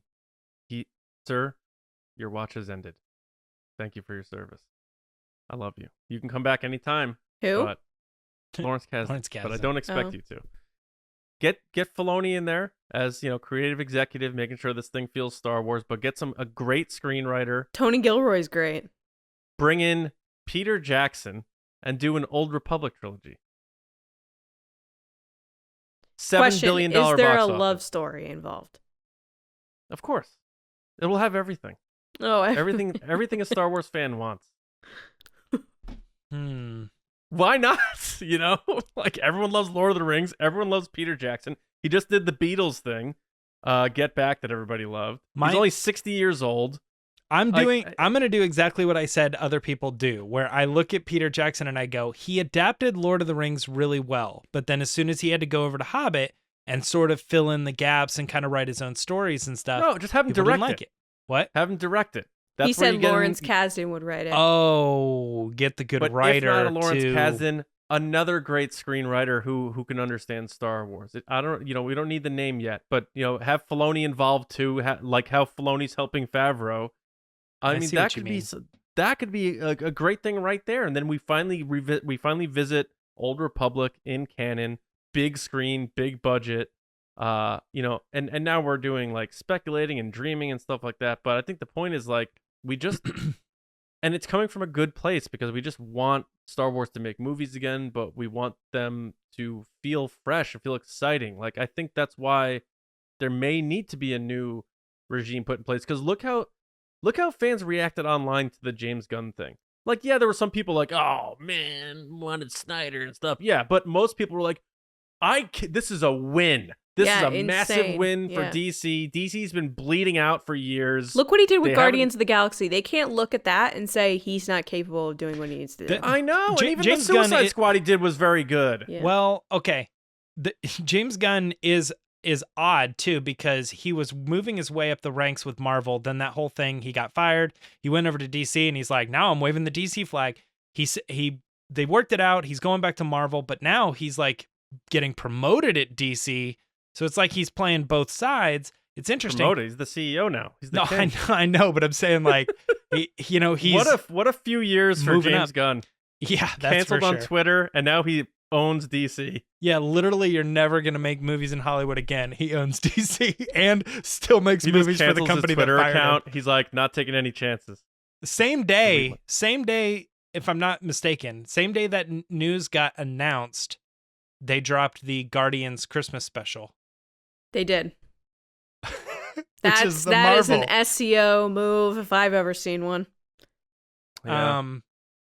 Sir, your watch has ended. Thank you for your service. I love you. You can come back anytime. Who? But Lawrence Kasdan. But I don't expect you to. Get Filoni in there as, creative executive, making sure this thing feels Star Wars, but get a great screenwriter. Tony Gilroy's great. Bring in Peter Jackson and do an Old Republic trilogy. $7 billion box office. Is there a love story involved? Of course. It will have everything. Oh, everything a Star Wars fan wants. Why not? Like everyone loves Lord of the Rings. Everyone loves Peter Jackson. He just did the Beatles thing, Get Back, that everybody loved. He's only 60 years old. I'm going to do exactly what I said other people do, where I look at Peter Jackson and I go, he adapted Lord of the Rings really well, but then as soon as he had to go over to Hobbit and sort of fill in the gaps and kind of write his own stories and stuff. No, just have him direct it. What? Have him direct it. He said Lawrence Kasdan would write it. Oh, get the good writer. If not Lawrence Kasdan, another great screenwriter who can understand Star Wars. We don't need the name yet, but have Filoni involved too, like how Filoni's helping Favreau. I mean, that could be a great thing right there. And then we finally visit Old Republic in canon, big screen, big budget. And now we're doing like speculating and dreaming and stuff like that. But I think the point is like we just And it's coming from a good place because we just want Star Wars to make movies again, but we want them to feel fresh and feel exciting. Like, I think that's why there may need to be a new regime put in place. Because look how fans reacted online to the James Gunn thing. Like, yeah, there were some people like, oh man, wanted Snyder and stuff. Yeah, but most people were like, this is a win. This is a massive win for DC. DC's been bleeding out for years. Look what he did with Guardians of the Galaxy. They can't look at that and say he's not capable of doing what he needs to do. I know. And even James the Suicide Squad he did was very good. Yeah. Well, okay. James Gunn is odd too, because he was moving his way up the ranks with Marvel. Then that whole thing, he got fired. He went over to DC and he's like, now I'm waving the DC flag. They worked it out. He's going back to Marvel, but now he's like getting promoted at DC. So it's like he's playing both sides. It's interesting. Promoted. He's the CEO now. He's the king. I know, but I'm saying like, he's what a few years for James Gunn. Yeah, that's canceled for on sure. Twitter, and now he owns DC. Yeah, literally, you're never gonna make movies in Hollywood again. He owns DC and still makes movies for the company his Twitter that fired account. him. He's like, not taking any chances. Same day, if I'm not mistaken, same day that news got announced, they dropped the Guardians Christmas special. They did. That is an SEO move if I've ever seen one. Yeah.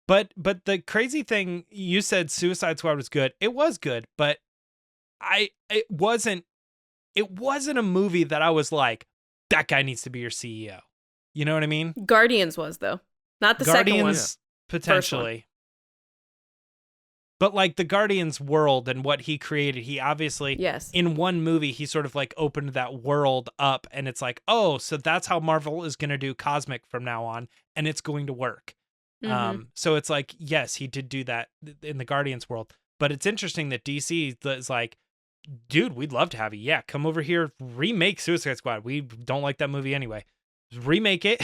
But the crazy thing, you said Suicide Squad was good. It was good, but it wasn't a movie that I was like, that guy needs to be your CEO. You know what I mean? Guardians was though. Not the second one. Guardians potentially. But like the Guardians world and what he created, he obviously, in one movie, he sort of like opened that world up, and it's like, oh, so that's how Marvel is going to do cosmic from now on, and it's going to work. Mm-hmm. So it's like, yes, he did do that in the Guardians world, but it's interesting that DC is like, dude, we'd love to have you. Yeah, come over here, remake Suicide Squad. We don't like that movie anyway. Remake it.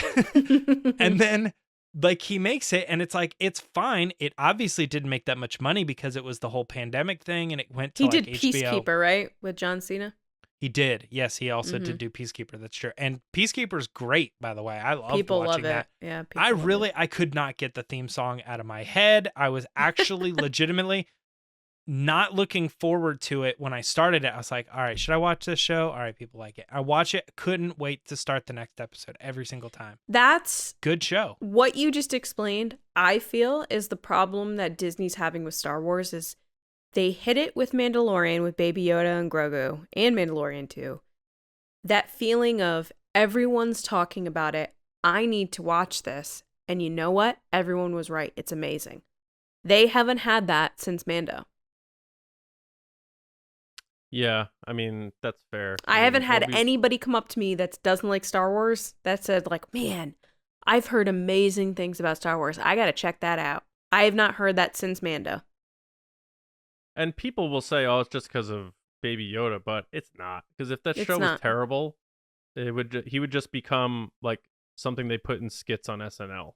And then like he makes it and it's like, it's fine. It obviously didn't make that much money because it was the whole pandemic thing and it went to he like did HBO. Peacekeeper, right? With John Cena? He did. Yes, he also did do Peacekeeper. That's true. And Peacekeeper's great, by the way. I love people watching love that. It. Yeah, I could not get the theme song out of my head. I was actually legitimately not looking forward to it when I started it. I was like, all right, should I watch this show? All right, people like it. I watch it. Couldn't wait to start the next episode every single time. That's good show. What you just explained, I feel, is the problem that Disney's having with Star Wars is they hit it with Mandalorian, with Baby Yoda and Grogu, and Mandalorian too. That feeling of everyone's talking about it. I need to watch this. And you know what? Everyone was right. It's amazing. They haven't had that since Mando. Yeah, I mean, that's fair. I haven't had anybody come up to me that doesn't like Star Wars that said, like, man, I've heard amazing things about Star Wars. I got to check that out. I have not heard that since Mando. And people will say, oh, it's just because of Baby Yoda, but it's not. Because if that show was terrible, he would just become like something they put in skits on SNL.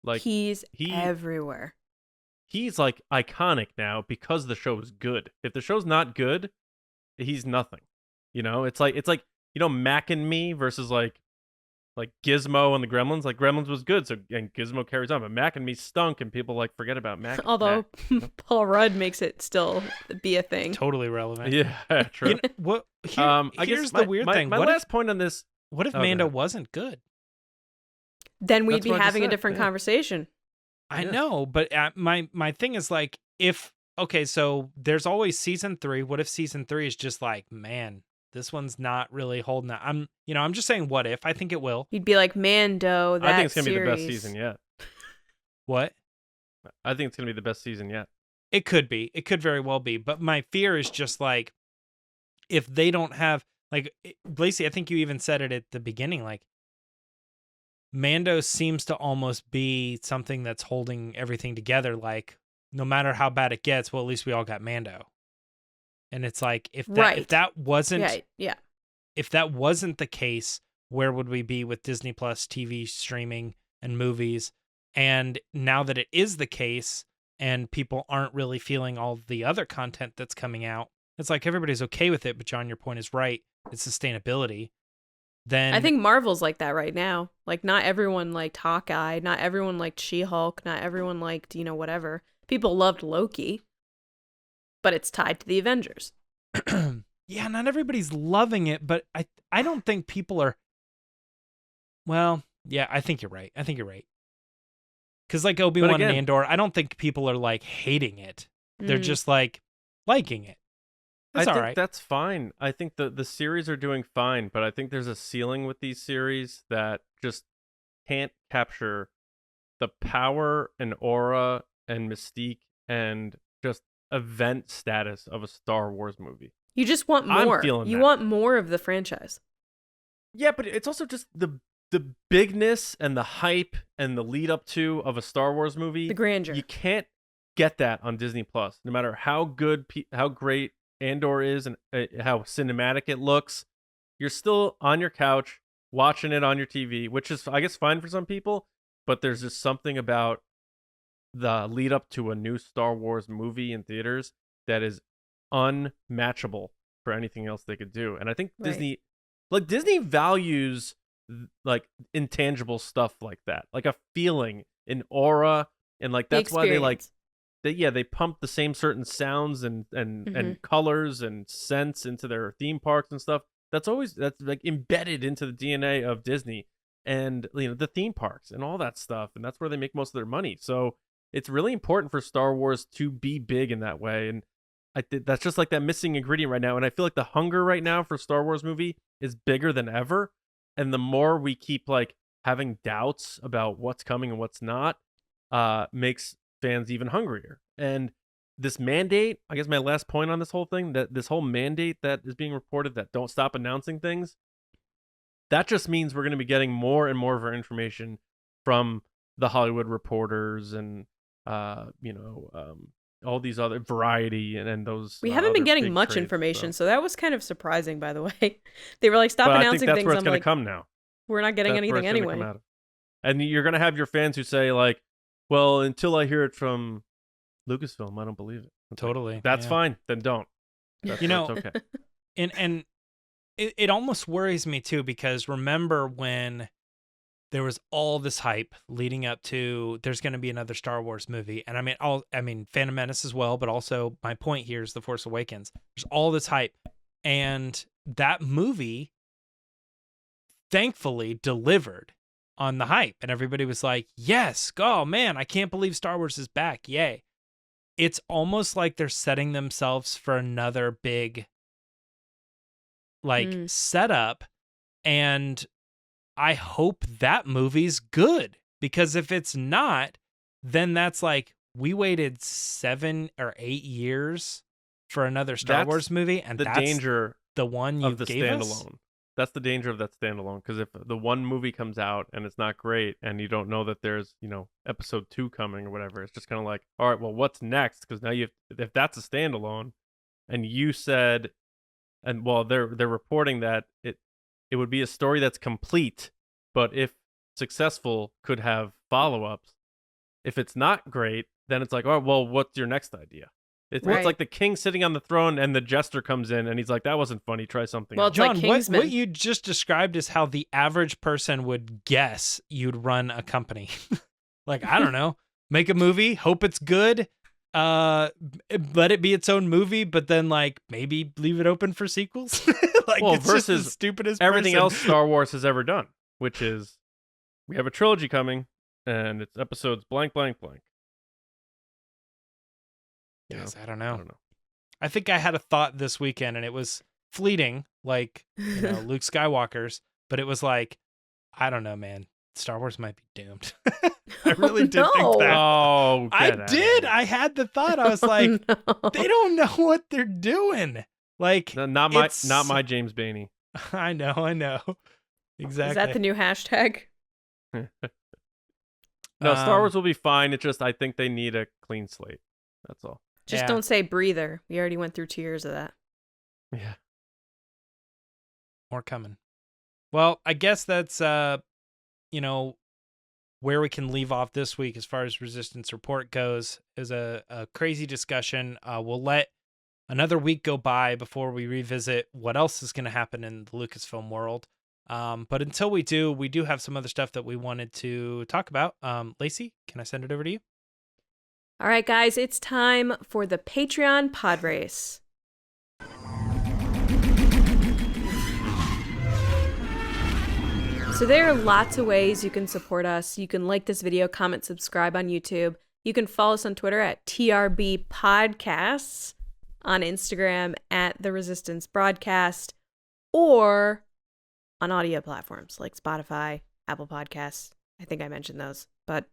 Like he's everywhere. He's like iconic now because the show is good. If the show's not good, he's nothing. You know, it's like you know, Mac and Me versus like Gizmo and the Gremlins. Like Gremlins was good, so and Gizmo carries on, but Mac and Me stunk, and people like forget about Mac. Although Paul Rudd makes it still be a thing. Totally relevant. Yeah, true. You know, here's the weird thing. My last point on this. What if Mando wasn't good? Then we'd be having a different conversation. I know, but my thing is like, so there's always season 3. What if season 3 is just like, man, this one's not really holding that. I'm just saying, what if? I think it will. You'd be like, Mando, that I think it's gonna series. be the best season yet. What? I think it's gonna be the best season yet. It could be. It could very well be. But my fear is just like, if they don't have, like, Lacey, I think you even said it at the beginning, like, Mando seems to almost be something that's holding everything together. Like, no matter how bad it gets, well, at least we all got Mando. And it's like, if that wasn't, if that wasn't the case, where would we be with Disney Plus TV streaming and movies? And now that it is the case, and people aren't really feeling all the other content that's coming out, it's like everybody's okay with it. But John, your point is right. It's sustainability. then I think Marvel's like that right now. Like, not everyone liked Hawkeye, not everyone liked She-Hulk, not everyone liked, whatever. People loved Loki, but it's tied to the Avengers. yeah, not everybody's loving it, but I don't think people are. Well, yeah, I think you're right. Because like Obi-Wan and Andor, I don't think people are like hating it. They're just like liking it. It's all right. I think that's fine. I think the series are doing fine, but I think there's a ceiling with these series that just can't capture the power and aura and mystique and just event status of a Star Wars movie. You just want more. You want more of the franchise. Yeah, but it's also just the bigness and the hype and the lead up to of a Star Wars movie. The grandeur. You can't get that on Disney Plus. No matter how good, how great Andor is and how cinematic it looks, you're still on your couch watching it on your TV, which is, I guess, fine for some people. But there's just something about the lead up to a new Star Wars movie in theaters that is unmatchable for anything else they could do. And I think Disney values like intangible stuff like that, like a feeling, an aura, and like that's why they pump the same certain sounds and colors and scents into their theme parks and stuff. That's like embedded into the DNA of Disney and the theme parks and all that stuff, and that's where they make most of their money. So it's really important for Star Wars to be big in that way, and that's just like that missing ingredient right now. And I feel like the hunger right now for Star Wars movie is bigger than ever. And the more we keep like having doubts about what's coming and what's not, makes fans even hungrier. And this mandate, I guess my last point on this whole thing, that this whole mandate that is being reported that don't stop announcing things, that just means we're going to be getting more and more of our information from the Hollywood Reporters and all these other Variety and those. We haven't been getting much trades, information, so that was kind of surprising, by the way. They were like, stop announcing things. I think that's where it's going to come now. We're not getting anything anyway. And you're going to have your fans who say like, well, until I hear it from Lucasfilm, I don't believe it. Totally. That's fine. Then don't. It's okay. And it almost worries me too, because remember when there was all this hype leading up to there's going to be another Star Wars movie. And I mean, Phantom Menace as well, but also my point here is The Force Awakens. There's all this hype. And that movie thankfully delivered on the hype. And everybody was like, yes, oh man, I can't believe Star Wars is back. Yay. It's almost like they're setting themselves for another big setup. And I hope that movie's good, because if it's not, then that's like we waited 7 or 8 years for another Star Wars movie, and that's danger the one you gave standalone. us? That's the danger of that standalone, because if the one movie comes out and it's not great, and you don't know that there's episode 2 coming or whatever, it's just kind of like, all right, well, what's next? Because now if that's a standalone, and you said, and well, they're reporting that it would be a story that's complete, but if successful, could have follow-ups. If it's not great, then it's like, oh, well, what's your next idea? It's like the king sitting on the throne and the jester comes in and he's like, that wasn't funny, try something else. John, what you just described is how the average person would guess you'd run a company. Like, I don't know, make a movie, hope it's good, let it be its own movie, but then like maybe leave it open for sequels. Like, well, it's versus just the stupidest everything person. else Star Wars has ever done, which is we have a trilogy coming and it's episodes blank, blank, blank. Yes, I don't know. I think I had a thought this weekend and it was fleeting, like, Luke Skywalker's, but it was like, I don't know, man. Star Wars might be doomed. I really did think that. Oh, I did. I had the thought. I was like, they don't know what they're doing. Like, not my James Baney. I know. Exactly. Is that the new hashtag? No, Star Wars will be fine. It's just I think they need a clean slate. That's all. Just don't say breather. We already went through 2 years of that. Yeah. More coming. Well, I guess that's where we can leave off this week as far as Resistance Report goes. Is a crazy discussion. We'll let another week go by before we revisit what else is going to happen in the Lucasfilm world. But until we do have some other stuff that we wanted to talk about. Lacey, can I send it over to you? All right, guys, it's time for the Patreon pod race. So there are lots of ways you can support us. You can like this video, comment, subscribe on YouTube. You can follow us on Twitter at TRB Podcasts, on Instagram at The Resistance Broadcast, or on audio platforms like Spotify, Apple Podcasts. I think I mentioned those, but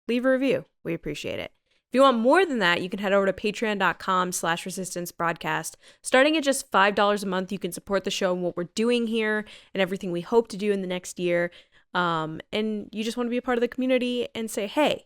leave a review. We appreciate it. If you want more than that, you can head over to patreon.com/resistancebroadcast. Starting at just $5 a month, you can support the show and what we're doing here and everything we hope to do in the next year. And you just want to be a part of the community and say, hey,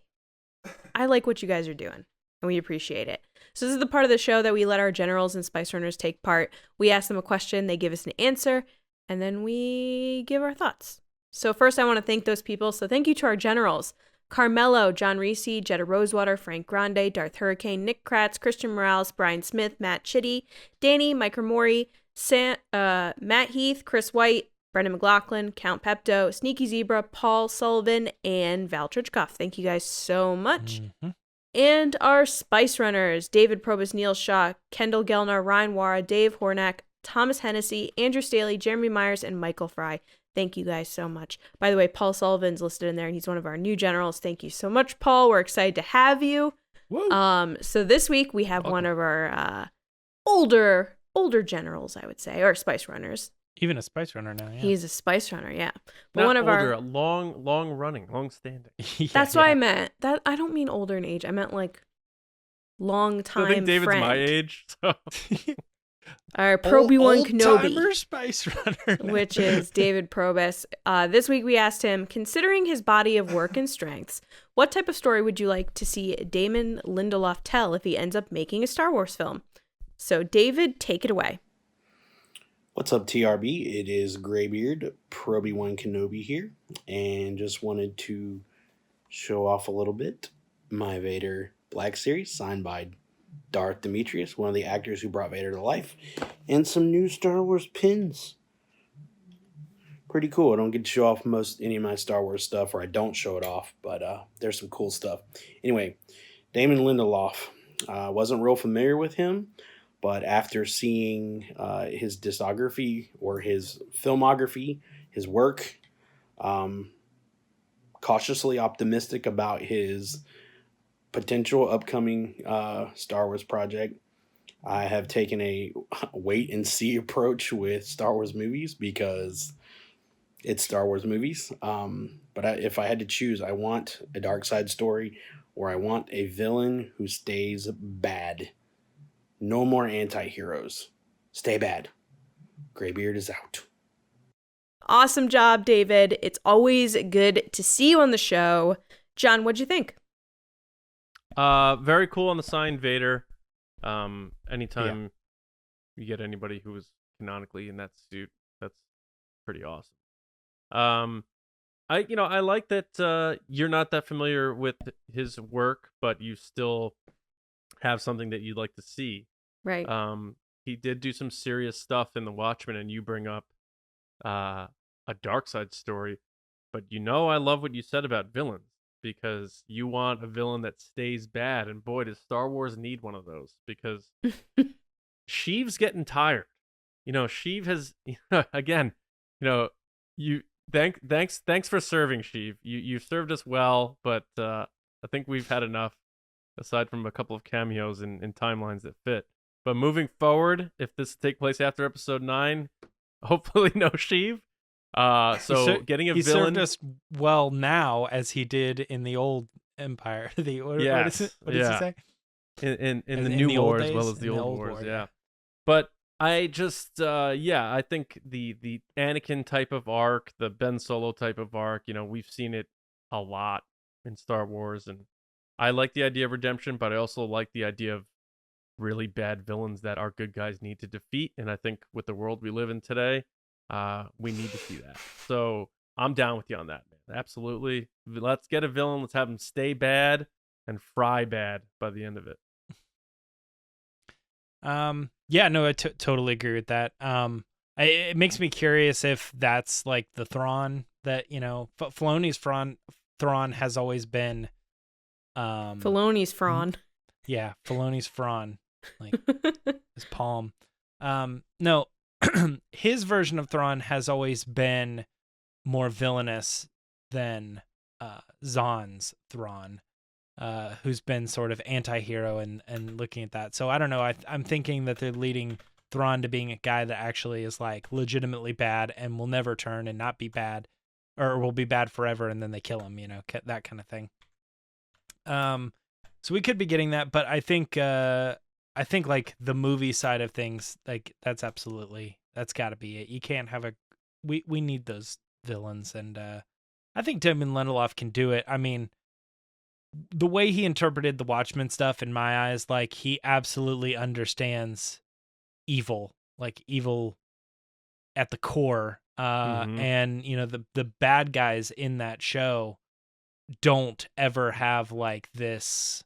I like what you guys are doing, and we appreciate it. So this is the part of the show that we let our generals and spice runners take part. We ask them a question, they give us an answer, and then we give our thoughts. So first, I want to thank those people. So thank you to our generals. CARMELO, John RISI, JETTA ROSEWATER, Frank Grande, DARTH HURICANE, Nick Kratz, Christian Morales, Brian Smith, Matt Chitty, DANI, Micah Mori, Matt Heath, Chris White, Brendan McLaughlin, Count Pepto, Sneaky Zebra, Paul Sullivan, and Val TRICHKOV. Thank you guys so much. Mm-hmm. And our Spice Runners, David Probus, Neil SHAH, KENDALL, GELNER, Ryan WAARA, Dave HORNAK, Thomas HENNESSY, Andrew STALEY, Jeremy Myers, and Michael Fry. Thank you guys so much. By the way, Paul Sullivan's listed in there, and he's one of our new generals. Thank you so much, Paul. We're excited to have you. Woo. So this week we have one of our older generals, I would say, or Spice Runners. Even a Spice Runner now, yeah. He's a Spice Runner, yeah. But Not one of older, our long running, long standing. That's what I meant. That I don't mean older in age. I meant like long time. I think David's friend. my age. So. Our Pro-B1 Old-timer Kenobi, Spice Runner, which is David Probus. This week we asked him, considering his body of work and strengths, what type of story would you like to see Damon Lindelof tell if he ends up making a Star Wars film? So David, take it away. What's up, TRB? It is Graybeard, Pro-B1 Kenobi here, and just wanted to show off a little bit my Vader Black Series, signed by Darth Demetrius, one of the actors who brought Vader to life, and some new Star Wars pins. Pretty cool. I don't get to show off any of my Star Wars stuff, or I don't show it off, but there's some cool stuff. Anyway, Damon Lindelof. Wasn't real familiar with him, but after seeing his discography or his filmography, his work, cautiously optimistic about his potential upcoming Star Wars project. I have taken a wait and see approach with Star Wars movies because it's Star Wars movies. But if I had to choose, I want a dark side story, or I want a villain who stays bad. No more anti-heroes. Stay bad. Graybeard is out. Awesome job, David. It's always good to see you on the show. John, what'd you think? Very cool on the signed Vader. Anytime you get anybody who was canonically in that suit, that's pretty awesome. I like that you're not that familiar with his work, but you still have something that you'd like to see. Right. He did do some serious stuff in The Watchmen, and you bring up a dark side story, but I love what you said about villains, because you want a villain that stays bad, and boy, does Star Wars need one of those, because Sheev's getting tired. Sheev has again, thanks for serving, Sheev. You've served us well, but I think we've had enough, aside from a couple of cameos in timelines that fit. But moving forward, if this take place after episode 9, hopefully no Sheev. So getting a he villain served us well now, as he did in the old Empire. What is it? What does he say? In the New War as well as the Old Wars, yeah. But I just I think the Anakin type of arc, the Ben Solo type of arc, we've seen it a lot in Star Wars, and I like the idea of redemption, but I also like the idea of really bad villains that our good guys need to defeat. And I think with the world we live in today, we need to see that. So I'm down with you on that, man. Absolutely. Let's get a villain. Let's have him stay bad and fry bad by the end of it. I totally agree with that. It makes me curious if that's like the Thrawn that, Filoni's Thrawn has always been. Filoni's Thrawn. Yeah, Filoni's Thrawn, like his palm. No, his version of Thrawn has always been more villainous than Zahn's Thrawn, who's been sort of anti-hero and looking at that. So I don't know. I'm thinking that they're leading Thrawn to being a guy that actually is like legitimately bad and will never turn and not be bad, or will be bad forever, and then they kill him, that kind of thing. So we could be getting that, but I think like the movie side of things, like that's got to be it. You can't have we need those villains, and I think Damon Lindelof can do it. I mean, the way he interpreted the Watchmen stuff, in my eyes, like he absolutely understands evil at the core. And the bad guys in that show don't ever have like this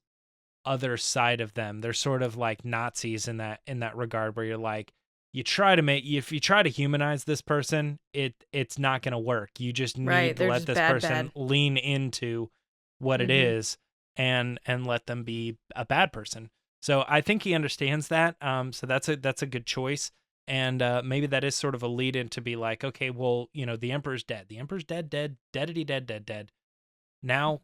other side of them. They're sort of like Nazis in that regard, where you're like, if you try to humanize this person, it's not going to work. You just need to let this person lean into what it is and let them be a bad person. So I think he understands that. So that's a good choice. And maybe that is sort of a lead in to be like, okay, well, the Emperor's dead. The Emperor's dead. Dead. Now,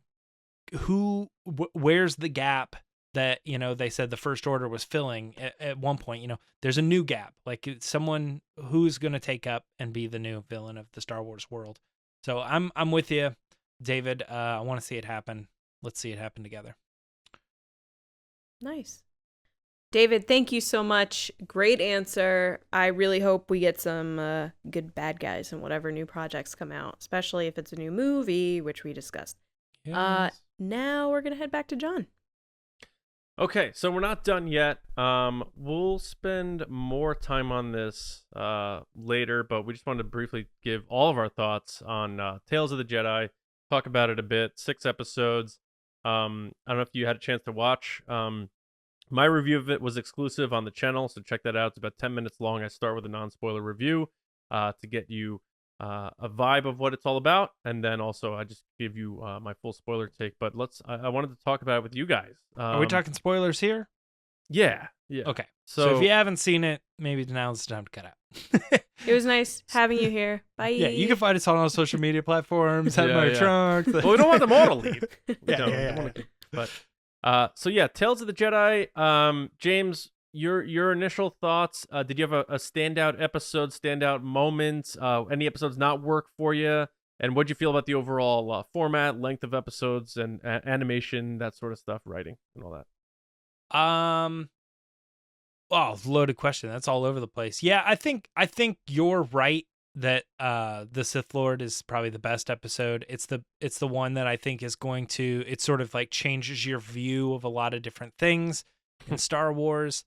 where's the gap that, they said the First Order was filling at one point? There's a new gap, like someone who's going to take up and be the new villain of the Star Wars world. So I'm with you, David. I want to see it happen. Let's see it happen together. Nice. David, thank you so much. Great answer. I really hope we get some good bad guys in whatever new projects come out, especially if it's a new movie, which we discussed. Yes. Now we're going to head back to John. Okay, so we're not done yet. We'll spend more time on this later, but we just wanted to briefly give all of our thoughts on Tales of the Jedi, talk about it a bit. 6 episodes. I don't know if you had a chance to watch. My review of it was exclusive on the channel, so check that out. It's about 10 minutes long. I start with a non-spoiler review to get you a vibe of what it's all about, and then also I just give you my full spoiler take. But I wanted to talk about it with you guys. Are we talking spoilers here? Yeah. Okay. So if you haven't seen it, maybe now's the time to cut out. It was nice having you here. Bye. Yeah, you can find us on all social media platforms. Have my trunk. Well, we don't want them all to leave. But so yeah, Tales of the Jedi. James, your initial thoughts. Did you have a standout episode, standout moments? Any episodes not work for you? And what'd you feel about the overall format, length of episodes, and animation, that sort of stuff, writing, and all that? Oh, loaded question. That's all over the place. Yeah, I think you're right that the Sith Lord is probably the best episode. It's the one that I think is going to, it sort of like changes your view of a lot of different things in Star Wars.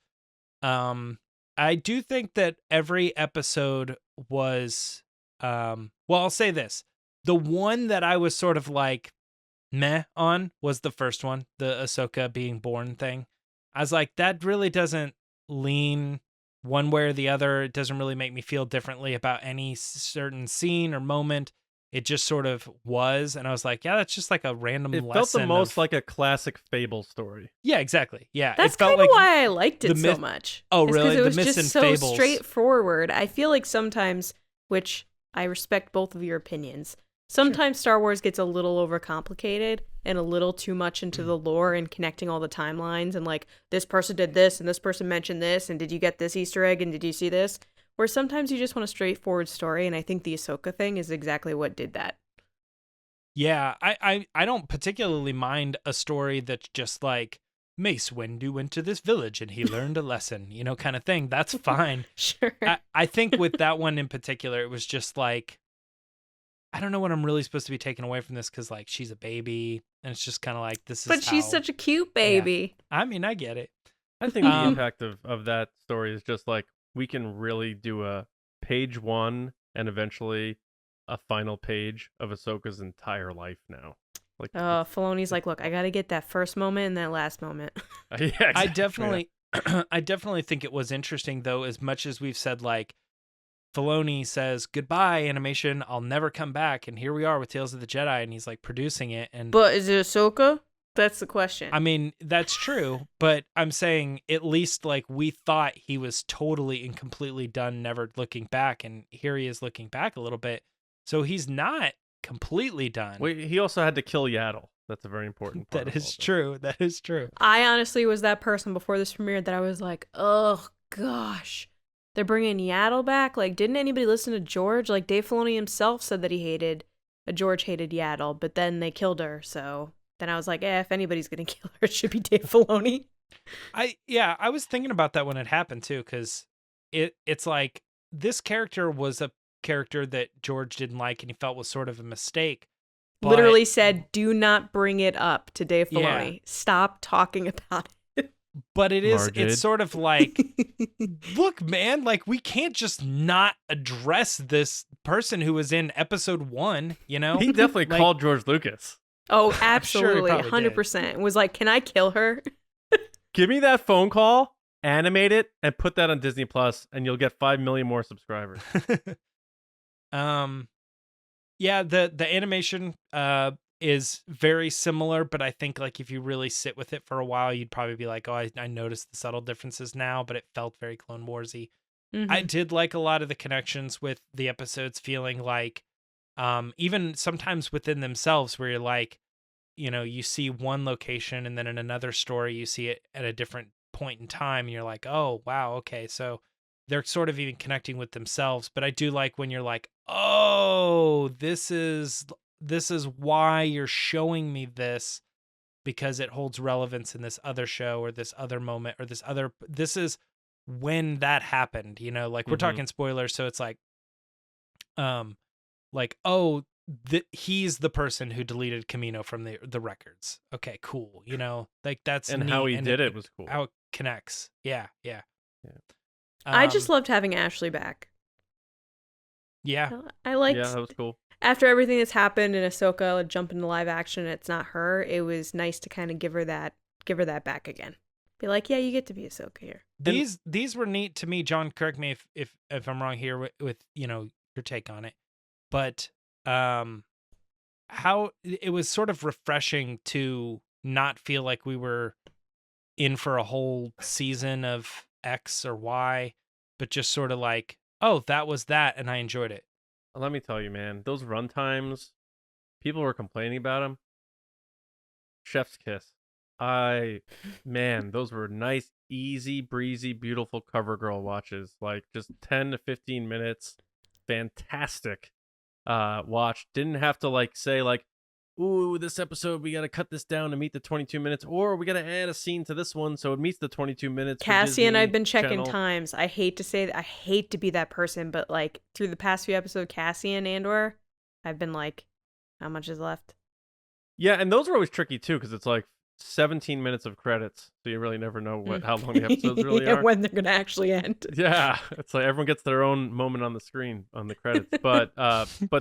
I do think that every episode was well, I'll say this. The one that I was sort of like meh on was the first one, the Ahsoka being born thing. I was like, that really doesn't lean one way or the other. It doesn't really make me feel differently about any certain scene or moment. It just sort of was, and I was like, yeah, that's just like a random lesson. It felt the most like a classic Fable story. Yeah, exactly. Yeah, that's it felt kind of like why I liked it so much. Oh, really? Because it was the myths just and so fables. Straightforward. I feel like sometimes, which I respect both of your opinions, sometimes Star Wars gets a little overcomplicated and a little too much into the lore and connecting all the timelines and like, this person did this and this person mentioned this and did you get this Easter egg and did you see this? Where sometimes you just want a straightforward story, and I think the Ahsoka thing is exactly what did that. Yeah, I don't particularly mind a story that's just like, Mace Windu went to this village and he learned a lesson, kind of thing. That's fine. Sure. I think with that one in particular, it was just like, I don't know what I'm really supposed to be taking away from this, because like she's a baby and it's just kind of like, this is But she's such a cute baby. Yeah. I mean, I get it. I think the impact of that story is just like, we can really do a page 1 and eventually a final page of Ahsoka's entire life now. Like, Filoni's like, look, I got to get that first moment and that last moment. Yeah, exactly. I definitely think it was interesting, though, as much as we've said, like, Filoni says, "Goodbye, animation. I'll never come back." And here we are with Tales of the Jedi, and he's like producing it. And But is it Ahsoka? That's the question. I mean, that's true, but I'm saying at least like we thought he was totally and completely done, never looking back, and here he is looking back a little bit. So he's not completely done. Wait, he also had to kill Yaddle. That's a very important part. That is true. That is true. I honestly was that person before this premiered that I was like, oh gosh, they're bringing Yaddle back. Like, didn't anybody listen to George? Like, Dave Filoni himself said that George hated Yaddle, but then they killed her. So then I was like, if anybody's gonna kill her, it should be Dave Filoni. I was thinking about that when it happened too, because it's like this character was a character that George didn't like and he felt was sort of a mistake. But, literally said, do not bring it up to Dave Filoni. Yeah. Stop talking about it. But it's Margid. sort of like, look, man, like we can't just not address this person who was in episode 1, you know? He definitely Like- called George Lucas. Oh, sure he absolutely. probably 100%. Was like, can I kill her? Give me that phone call, animate it, and put that on Disney Plus, and you'll get 5 million more subscribers. Yeah, the animation is very similar, but I think like if you really sit with it for a while, you'd probably be like, oh, I noticed the subtle differences now, but it felt very Clone Wars-y. Mhm. I did like a lot of the connections with the episodes feeling like even sometimes within themselves where you're like, you know, you see one location and then in another story you see it at a different point in time and you're like, oh wow, okay, so they're sort of even connecting with themselves. But I do like when you're like, oh, this is why you're showing me this, because it holds relevance in this other show or this other moment or this is when that happened, you know, like we're talking spoilers, so it's like oh, he's the person who deleted Camino from the records. Okay, cool. You know, like that's And neat, how he and did it was cool. How it connects. Yeah. I just loved having Ashley back. Yeah. I liked Yeah, that was cool. after everything that's happened and Ahsoka jump into live action and it's not her, it was nice to kind of give her that back again. Be like, yeah, you get to be Ahsoka here. These were neat to me, John. Correct me if I'm wrong here with you know your take on it, but how it was sort of refreshing to not feel like we were in for a whole season of X or Y, but just sort of like, oh, that was that, and I enjoyed it. Let me tell you, man, those run times, people were complaining about them. Chef's kiss. Man, those were nice, easy, breezy, beautiful cover girl watches. Like just 10 to 15 minutes. Fantastic watch. Didn't have to like say like, ooh, this episode we got to cut this down to meet the 22 minutes, or we got to add a scene to this one so it meets the 22 minutes. Cassie and I've been checking Channel. times. I hate to say that. I hate to be that person, but like through the past few episodes, Cassie and Andor, I've been like, how much is left? Yeah, and those are always tricky too because it's like 17 minutes of credits, so you really never know how long the episodes really Yeah, are. when they're gonna actually end. Yeah, it's like everyone gets their own moment on the screen on the credits. But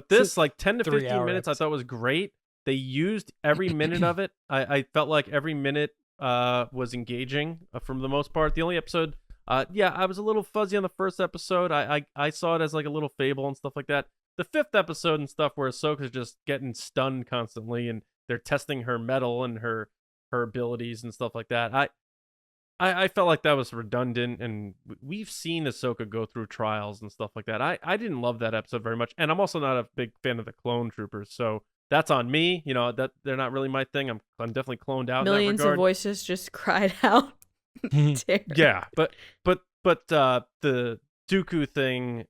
this like 10 to 15 3-hour minutes I thought was great. They used every minute of it. I felt like every minute was engaging for the most part. The only episode, I was a little fuzzy on the first episode. I saw it as like a little fable and stuff like that. The fifth episode and stuff where Ahsoka's just getting stunned constantly and they're testing her mettle and her abilities and stuff like that. I felt like that was redundant, and we've seen Ahsoka go through trials and stuff like that. I didn't love that episode very much, and I'm also not a big fan of the clone troopers, so that's on me. You know, that they're not really my thing. I'm definitely cloned out. Millions in that regard. of voices just cried out. Terror. Yeah, but the Dooku thing,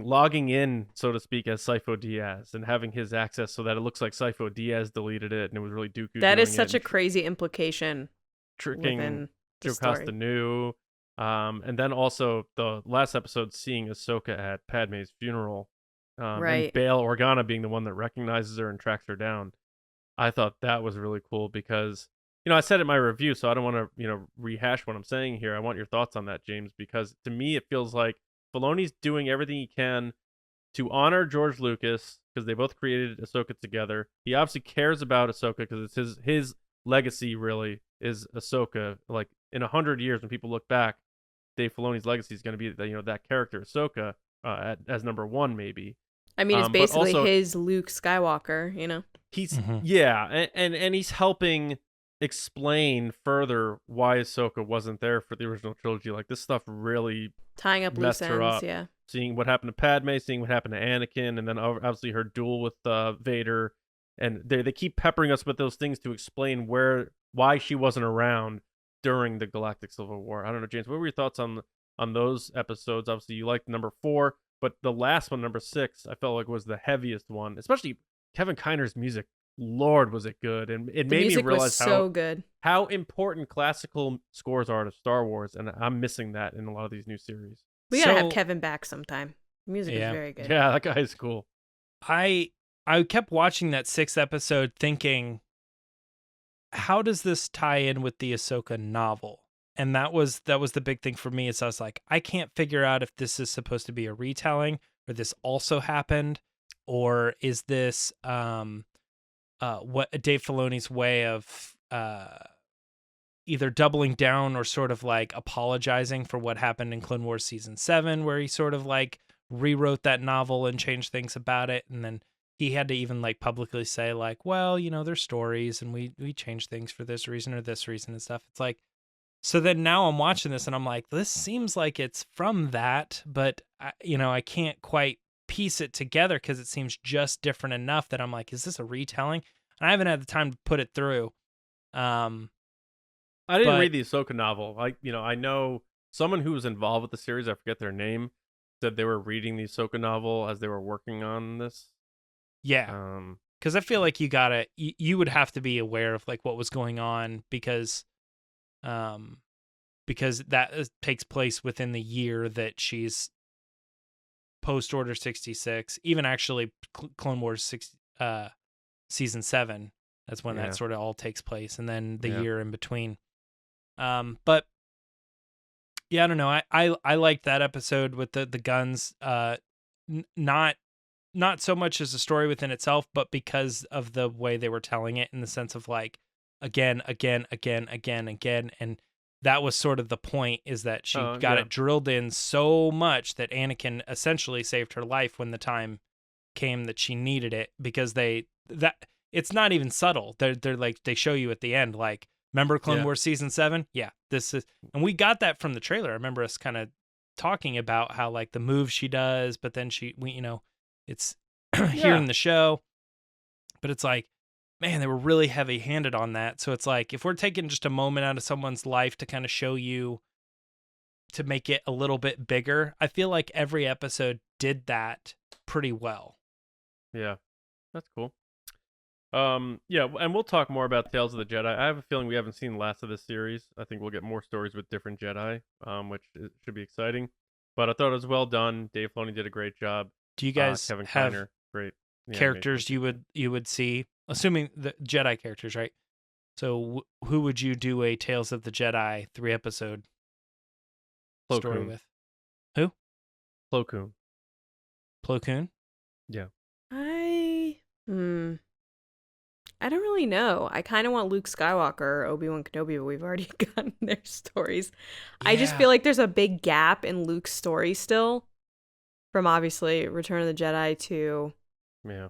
logging in, so to speak, as Sifo Dyas and having his access so that it looks like Sifo Dyas deleted it and it was really Dooku. That is doing such it a crazy implication tricking within the Joe story. Costa knew. And then also the last episode seeing Ahsoka at Padme's funeral. Right. And Bail Organa being the one that recognizes her and tracks her down. I thought that was really cool because, you know, I said it in my review, so I don't want to, you know, rehash what I'm saying here. I want your thoughts on that, James, because to me it feels like Filoni's doing everything he can to honor George Lucas because they both created Ahsoka together. He obviously cares about Ahsoka because it's his legacy really is Ahsoka. Like in 100 years when people look back, Dave Filoni's legacy is going to be that, you know, that character Ahsoka. as number one, maybe. I mean, it's But basically also- his Luke Skywalker, you know? He's Mhm. and he's helping explain further why Ahsoka wasn't there for the original trilogy. Like, this stuff really Tying up loose messed her ends, up. yeah. Seeing what happened to Padme, seeing what happened to Anakin, and then obviously her duel with Vader, and they keep peppering us with those things to explain why she wasn't around during the Galactic Civil War. I don't know, James, what were your thoughts on those episodes? Obviously, you liked number 4, but the last one, number 6, I felt like was the heaviest one. Especially Kevin Kiner's music. Lord, was it good, and it The made me music was realize so good. how important classical scores are to Star Wars, and I'm missing that in a lot of these new series. We gotta So- have Kevin back sometime. The music Yeah. is very good. Yeah, that guy's cool. I kept watching that 6th episode thinking, how does this tie in with the Ahsoka novel? And that was the big thing for me. Is I was like, I can't figure out if this is supposed to be a retelling or this also happened, or is this what Dave Filoni's way of either doubling down or sort of like apologizing for what happened in Clone Wars season 7, where he sort of like rewrote that novel and changed things about it, and then he had to even like publicly say like, well, you know, there's stories and we changed things for this reason or this reason and stuff. It's like, so then now I'm watching this and I'm like, this seems like it's from that, but I can't quite piece it together because it seems just different enough that I'm like, is this a retelling? And I haven't had the time to put it through. I didn't But- read the Ahsoka novel. I know someone who was involved with the series, I forget their name, said they were reading the Ahsoka novel as they were working on this. Yeah. Because I feel like you would have to be aware of like what was going on because that takes place within the year that she's post Order 66, even actually Clone Wars season 7. That's when Yeah. that sort of all takes place, and then the Yeah. year in between. But yeah, I don't know. I liked that episode with the guns. Not so much as a story within itself, but because of the way they were telling it, in the sense of like again, and that was sort of the point, is that she got yeah. it drilled in so much that Anakin essentially saved her life when the time came that she needed it, because it's not even subtle. They're like, they show you at the end, like, remember Clone Yeah. Wars season 7? Yeah, this is, and we got that from the trailer. I remember us kind of talking about how like the move she does, but then it's here in the show, but it's like, man, they were really heavy handed on that. So it's like, if we're taking just a moment out of someone's life to kind of show you, to make it a little bit bigger, I feel like every episode did that pretty well. Yeah, that's cool. Yeah, and we'll talk more about Tales of the Jedi. I have a feeling we haven't seen the last of this series. I think we'll get more stories with different Jedi, should be exciting. But I thought it was well done. Dave Filoni did a great job. Do you guys Kevin have Kiner, great in the characters animation. you would see, assuming the Jedi characters, right? So who would you do a Tales of the Jedi 3-episode Plo story Koon. with? Who? Plo Koon. Plo Koon? I don't really know. I kind of want Luke Skywalker or Obi-Wan Kenobi, but we've already gotten their stories. I just Yeah. feel like there's a big gap in Luke's story still, from obviously Return of the Jedi to, Yeah.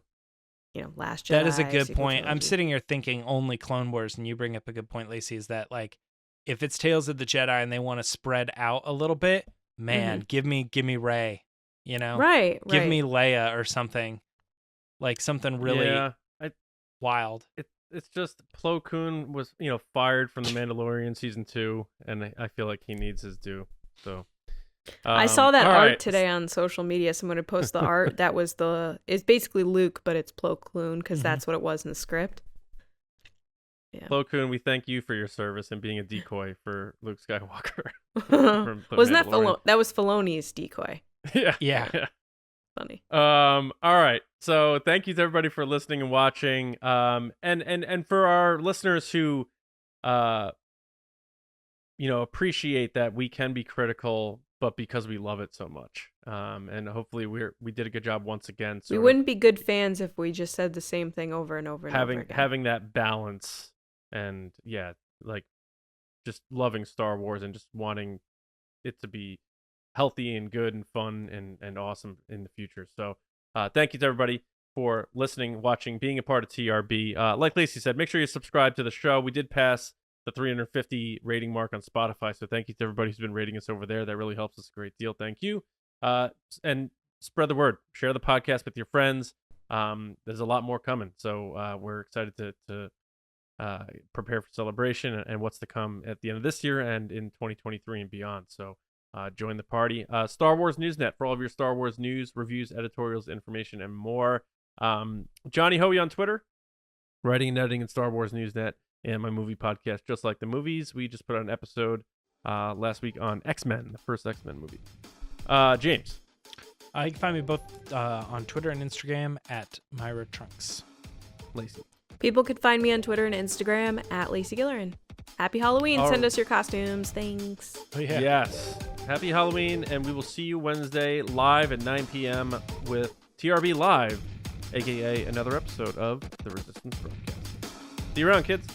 Last Jedi. That is a good sequel point. I'm trilogy. sitting here thinking only Clone Wars, and you bring up a good point, Lacey, is that like, if it's Tales of the Jedi and they want to spread out a little bit, man, give me Rey, Right. give me Leia or something, like something really Yeah. wild. It's just Plo Koon was, fired from The Mandalorian season 2, and I feel like he needs his due. So I saw that all art right. today on social media. Someone had posted the art that was it's basically Luke, but it's Plo Koon because that's what it was in the script. Yeah. Plo Koon, we thank you for your service and being a decoy for Luke Skywalker. Wasn't that Mandalorian. that was Filoni's decoy? Yeah. Funny. All right. So thank you to everybody for listening and watching. And for our listeners who appreciate that we can be critical, but because we love it so much. And hopefully we did a good job once again. We sort of wouldn't be good fans if we just said the same thing over and over and over again. having that balance, and like just loving Star Wars and just wanting it to be healthy and good and fun and awesome in the future. So thank you to everybody for listening, watching, being a part of TRB. Like Lacey said, make sure you subscribe to the show. We did pass the 350 rating mark on Spotify, so thank you to everybody who's been rating us over there. That really helps us a great deal. Thank you. And spread the word. Share the podcast with your friends. There's a lot more coming, so we're excited to prepare for celebration and what's to come at the end of this year and in 2023 and beyond. So join the party. Star Wars Newsnet for all of your Star Wars news, reviews, editorials, information, and more. Johnny Hoey on Twitter, writing and editing in Star Wars Newsnet, and my movie podcast, Just Like the Movies. We just put out an episode last week on X-Men, the first X-Men movie. James. You can find me both on Twitter and Instagram at Myra Trunks. Lacey. People could find me on Twitter and Instagram at Lacey Gilleran. Happy Halloween. All Send right. us your costumes. Thanks. Oh, yeah. Yes. Happy Halloween, and we will see you Wednesday live at 9 p.m. with TRB Live, a.k.a. another episode of the Resistance Broadcast. See you around, kids.